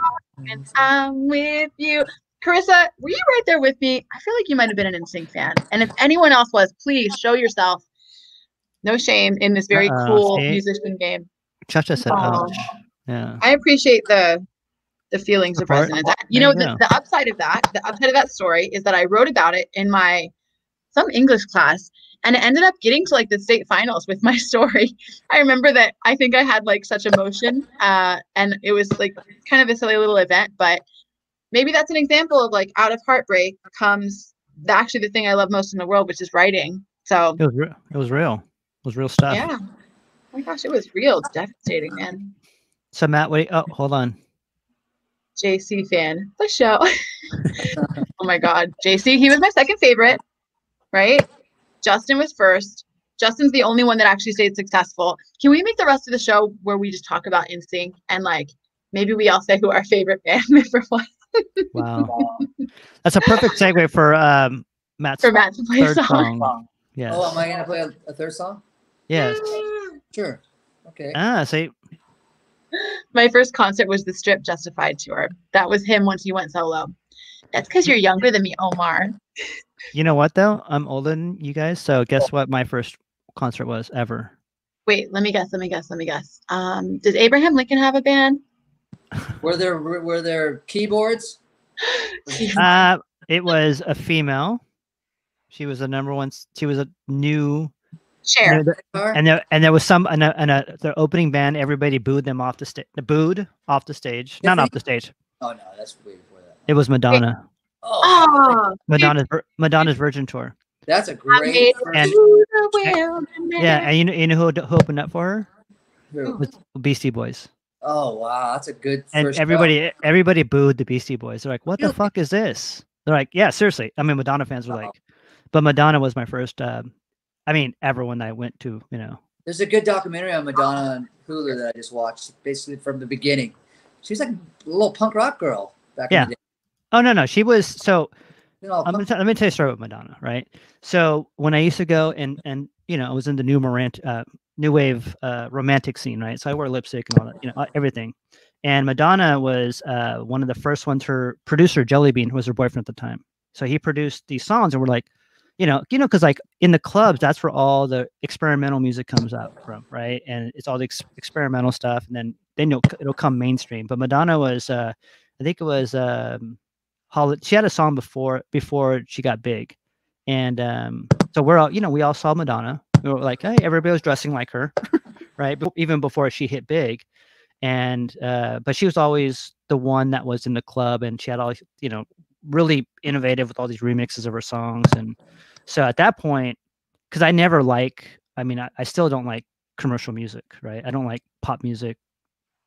And I'm with you. Carissa, were you right there with me? I feel like you might have been an NSYNC fan. And if anyone else was, please show yourself. No shame in this very cool musician game. Chacha said, ouch. Yeah. I appreciate the feelings of resonance. You know, the upside of that story is that I wrote about it in some English class, and it ended up getting to like the state finals with my story. I remember that I think I had like such emotion, and it was like kind of a silly little event, but maybe that's an example of like out of heartbreak comes actually the thing I love most in the world, which is writing. So it was real. It was real stuff. Yeah. Oh my gosh, it was real devastating, man. So Matt, hold on. JC fan, the show. Oh my God, JC, he was my second favorite, right? Justin was first. Justin's the only one that actually stayed successful. Can we make the rest of the show where we just talk about NSYNC and like maybe we all say who our favorite band member was? Wow, that's a perfect segue for Matt's to play third song. Yes. Oh, am I gonna play a third song? Yes. Sure. Okay. See. My first concert was the Strip Justified tour. That was him once he went solo. That's because you're younger than me, Omar. You know what though? I'm older than you guys, so guess what my first concert was ever? Wait, let me guess. Did Abraham Lincoln have a band? Were there keyboards? It was a female. She was the number one. She was a new. Cher. And there was some the opening band. Everybody booed them off the stage. Booed off the stage, not off the stage. Oh no, that's way before that. It was Madonna. Wait. Oh, Madonna's Virgin Tour. That's a great. And you know who opened up for her? Who? Was Beastie Boys. Oh wow, that's a good. And everybody booed the Beastie Boys. They're like, "What the fuck is this?" They're like, "Yeah, seriously." I mean, Madonna fans were like, but Madonna was my first. Everyone I went to, you know. There's a good documentary on Madonna on Hulu that I just watched, basically from the beginning. She was like a little punk rock girl back in the day. Oh no, she was so. Let me tell you a story about Madonna, right? So when I used to go and you know I was in the new wave romantic scene, right? So I wore lipstick and all that, you know, everything. And Madonna was one of the first ones. Her producer Jelly Bean was her boyfriend at the time, so he produced these songs, and we're like. You know, because like in the clubs, that's where all the experimental music comes out from, right? And it's all the experimental stuff, and then it'll come mainstream. But Madonna was, I think it was, she had a song before she got big, and so we all saw Madonna. We were like, hey, everybody was dressing like her, right? But even before she hit big, and but she was always the one that was in the club, and she had all, you know, really innovative with all these remixes of her songs. And so at that point, because I still don't like commercial music, right? I don't like pop music.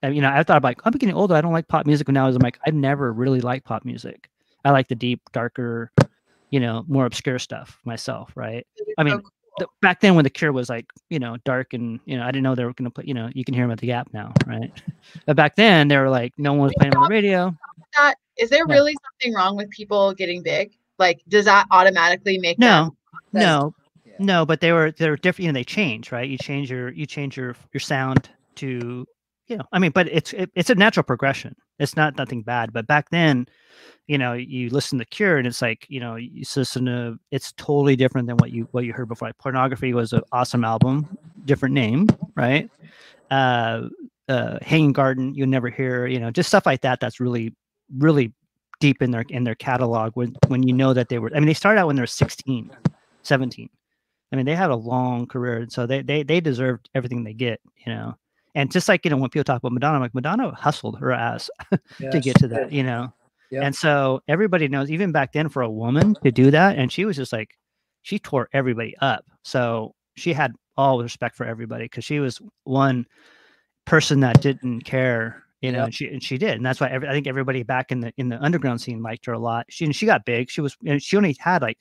And, you know, I thought I'm getting older. I don't like pop music. And now I'm like, I've never really liked pop music. I like the deep, darker, you know, more obscure stuff myself, right? I mean, back then when The Cure was like, you know, dark and, you know, I didn't know they were going to play, you know, you can hear them at the Gap now, right? But back then they were like, no one was playing them on the radio. Is there really something wrong with people getting big? Like, does that automatically make them? No, but they're different. You know, they change, right? You change your sound to, you know, I mean, but it's a natural progression. It's nothing bad. But back then, you know, you listen to Cure and it's like, you know, you listen to, it's totally different than what you heard before. Like, Pornography was an awesome album, different name, right? Hanging Garden, you'll never hear, just stuff like that. That's really, really deep in their catalog when you know that they were, I mean, they started out when they were 16, 17. I mean, they had a long career, so they deserved everything they get, And just like, when people talk about Madonna, like Madonna hustled her ass to get to that, Yep. And so everybody knows, even back then, for a woman to do that, and she was just like, she tore everybody up. So she had all respect for everybody because she was one person that didn't care, and she did, and that's why I think everybody back in the underground scene liked her a lot. She got big. She only had like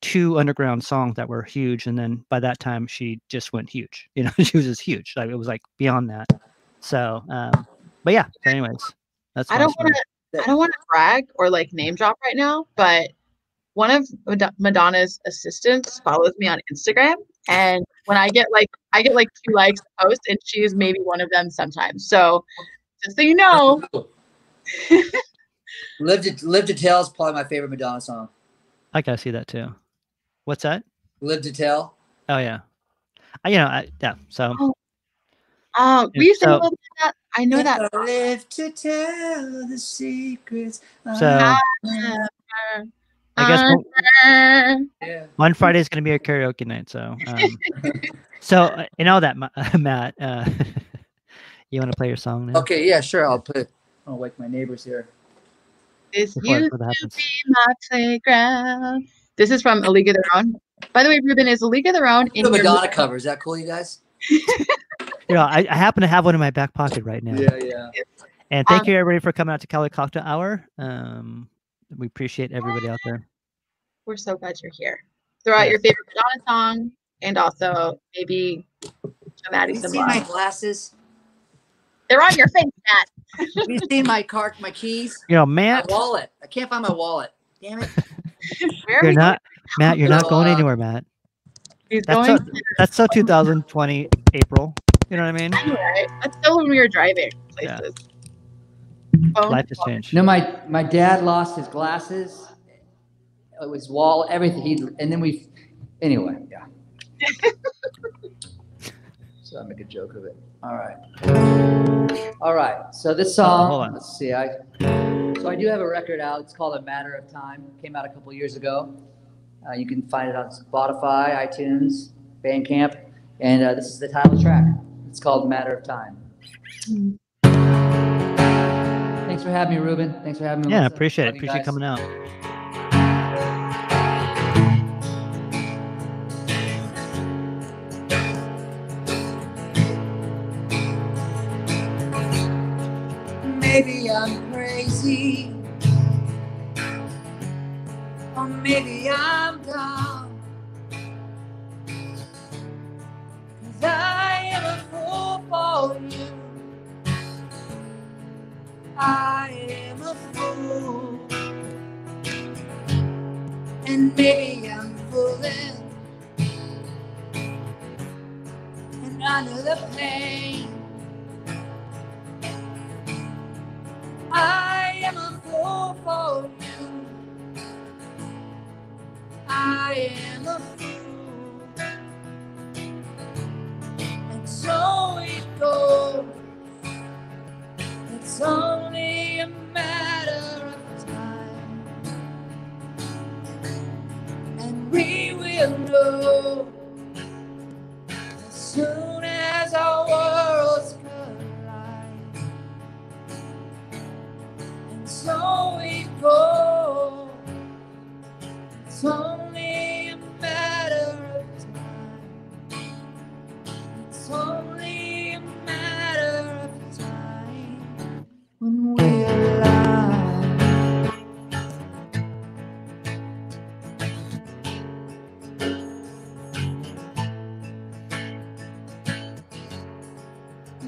2 underground songs that were huge, and then by that time she just went huge. She was just huge. Like, it was like beyond that. So, but yeah. So anyways, that's I don't want to brag or like name drop right now, but one of Madonna's assistants follows me on Instagram, and when I get like 2 likes a post, and she's maybe one of them sometimes. So just so you know. Live to Tell is probably my favorite Madonna song. I gotta see that too. What's that? Live to Tell. Oh yeah. So. We used to love that. I know that. Live to tell the secrets. So I guess one Friday is going to be a karaoke night. So, that, Matt, you want to play your song now? Okay, yeah, sure. I'll play. I'll wake my neighbors here. This used to be my playground. This is from A League of Their Own. By the way, Ruben, is A League of Their Own in the Madonna cover? Is that cool, you guys? I happen to have one in my back pocket right now. Yeah. And thank you, everybody, for coming out to Cali Cocktail Hour. We appreciate everybody out there. We're so glad you're here. Throw out your favorite Madonna song, and also maybe show Maddie some love. My glasses? They're on your face, Matt. Have you seen my keys? Matt. My wallet. I can't find my wallet. Damn it. Matt, you're not going anywhere, Matt. That's so 2020 April. You know what I mean? Right. That's still when we were driving places. Yeah. Life has changed. No, my dad lost his glasses. It was wall, everything. Anyway, yeah. So I make a joke of it. All right. So this song, hold on. Let's see. So I do have a record out. It's called A Matter of Time. Came out a couple years ago. You can find it on Spotify, iTunes, Bandcamp, and this is the title track. It's called Matter of Time. Thanks for having me, Ruben. Thanks for having me. Yeah, appreciate it. Appreciate you coming out. Maybe I'm crazy, or maybe I'm dumb, 'cause I am a fool for you. I am a fool, and maybe I'm fooling, and I know the pain. I am a fool for you. I am a fool, and so it goes. It's only a matter of time, and we will know as soon as our worlds collide. And so it goes. It's only a matter of time. It's only a matter of time when we're alive.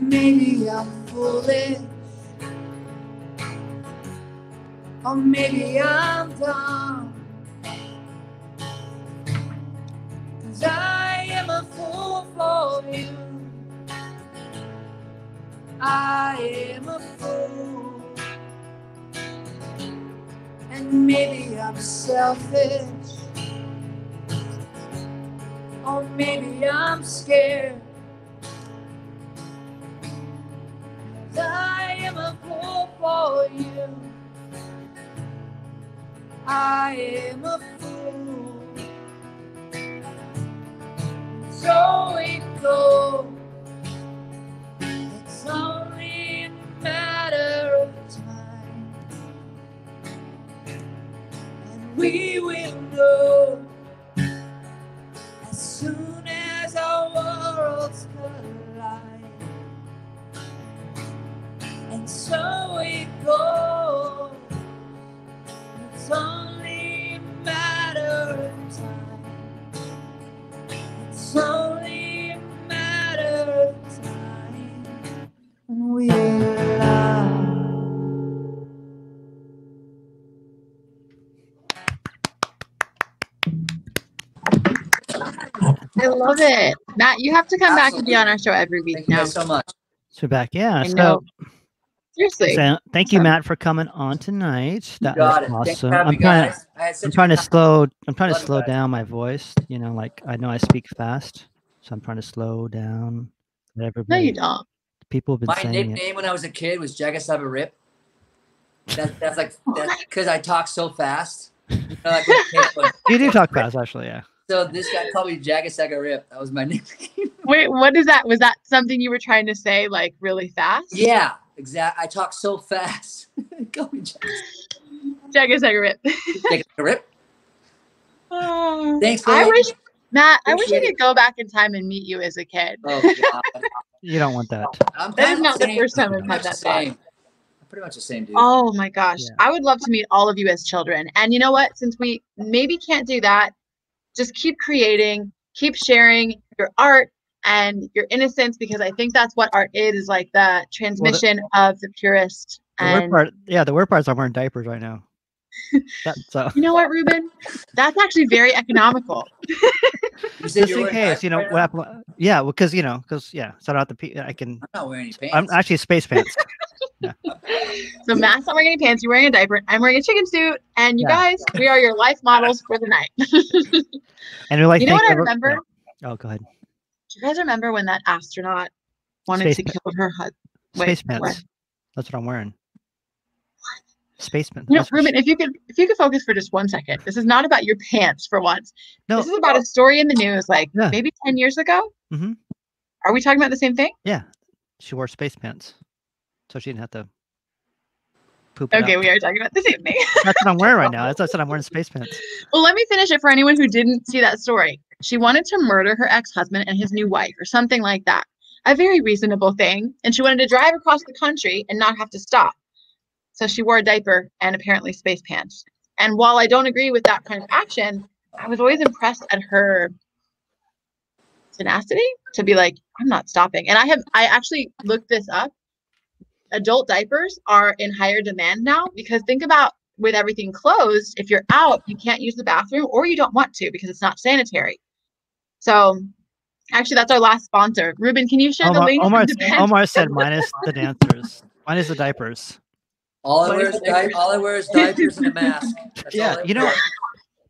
Maybe I'm foolish, or maybe I'm dumb, 'cause I am a fool for you. I am a fool, and maybe I'm selfish, or maybe I'm scared, I am a fool for you. I am a fool. So it goes. It's only a matter of time, and we will know as soon as our worlds collide. And so it goes. It's only a matter of time. It's only a matter of time. And we'll love. I love it. Matt, you have to come back and be on our show every week Thank you now. guys so much. So back, yeah. I So, know. Seriously. so thank you, Awesome. Matt, for coming on tonight. That Got it. was Thanks for awesome. having I'm me, trying guys. I had such I'm a trying to good time. slow I'm trying to Love you slow guys. down my voice. You know, like I know I speak fast, so I'm trying to slow down. Let No, everybody, you don't. people have been My saying it. nickname when I was a kid was Jagus Have a Rip. That's because I talk so fast. You know, like when kids go, You do talk fast, actually, yeah. So this guy called me Jagus Have a Rip. That was my nickname. Wait, what is that? Was that something you were trying to say like really fast? Yeah, exactly. I talk so fast. Call me Jagus. Jagus Rip. Jagus Have a Rip. Thanks, I man. wish, Matt, I wish I Appreciate could go back in time and meet you as a kid. Oh God, You don't want that. I'm That kind is of not the same. first time I've Pretty had much the that thought. same. I'm pretty much the same dude. Oh my gosh. Yeah. I would love to meet all of you as children. And you know what? Since we maybe can't do that, just keep creating, keep sharing your art and your innocence, because I think that's what art is like the transmission of the purest. The word And part, yeah, the word part is I'm wearing diapers right now. So you know what, Ruben? That's actually very economical. You said just you're in wearing case, diapers you know right what now? happened. Yeah, well, because so I don't have to. I can. I'm not wearing any pants. I'm actually space pants. So Matt's not wearing any pants, you're wearing a diaper, I'm wearing a chicken suit, and you Yeah. guys, we are your life models for the night. And we like. You know thank what I every- remember? yeah. Oh, go ahead. Do you guys remember when that astronaut wanted Space to pa- kill her husband? Space pants. That's what I'm wearing. Space pants. You know, That's for Ruben, sure. if you could focus for just 1 second. This is not about your pants for once. No. This is about a story in the news like Yeah. maybe 10 years ago. Mm-hmm. Are we talking about the same thing? Yeah, she wore space pants, so she didn't have to poop. It Okay, out. we are talking about the same thing. That's what I'm wearing right now. That's what I said. I'm wearing space pants. Well, let me finish it for anyone who didn't see that story. She wanted to murder her ex-husband and his new wife or something like that. A very reasonable thing. And she wanted to drive across the country and not have to stop. So she wore a diaper and apparently space pants. And while I don't agree with that kind of action, I was always impressed at her tenacity to be like, I'm not stopping. And I actually looked this up. Adult diapers are in higher demand now because think about with everything closed, if you're out, you can't use the bathroom or you don't want to because it's not sanitary. So actually that's our last sponsor. Ruben, can you share the link? Omar said minus the dancers. Minus the diapers. All I wear is diapers and a mask. That's Yeah, all I you know,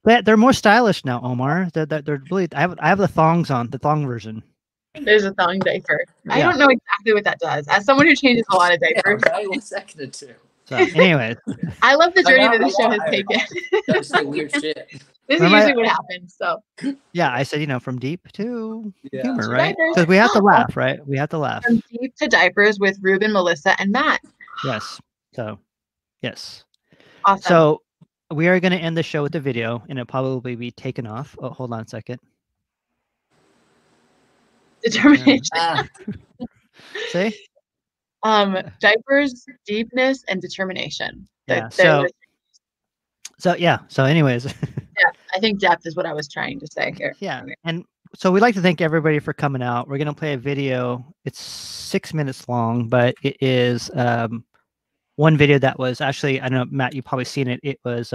wear. they're more stylish now, Omar. They're really. I have the thongs on, the thong version. There's a thong diaper. I Yeah. don't know exactly what that does. As someone who changes a lot of diapers, Yeah, right? What's that gonna do? So, anyways, I love the journey that know, this show has I- taken. Don't say weird shit. This is Remember usually what happens. So yeah, I said from deep to Yeah. humor, right? Diapers. Because we have to laugh, right? We have to laugh. from deep to diapers with Ruben, Melissa, and Matt. Yes. So, yes. Awesome. So we are going to end the show with the video, and it'll probably be taken off. Oh, hold on a second. Determination. See? Diapers, deepness, and determination. Yeah. They're So anyways, depth. I think depth is what I was trying to say here. yeah. And so we'd like to thank everybody for coming out. We're going to play a video. It's 6 minutes long, but it is one video that was actually, I don't know, Matt, you've probably seen it. It was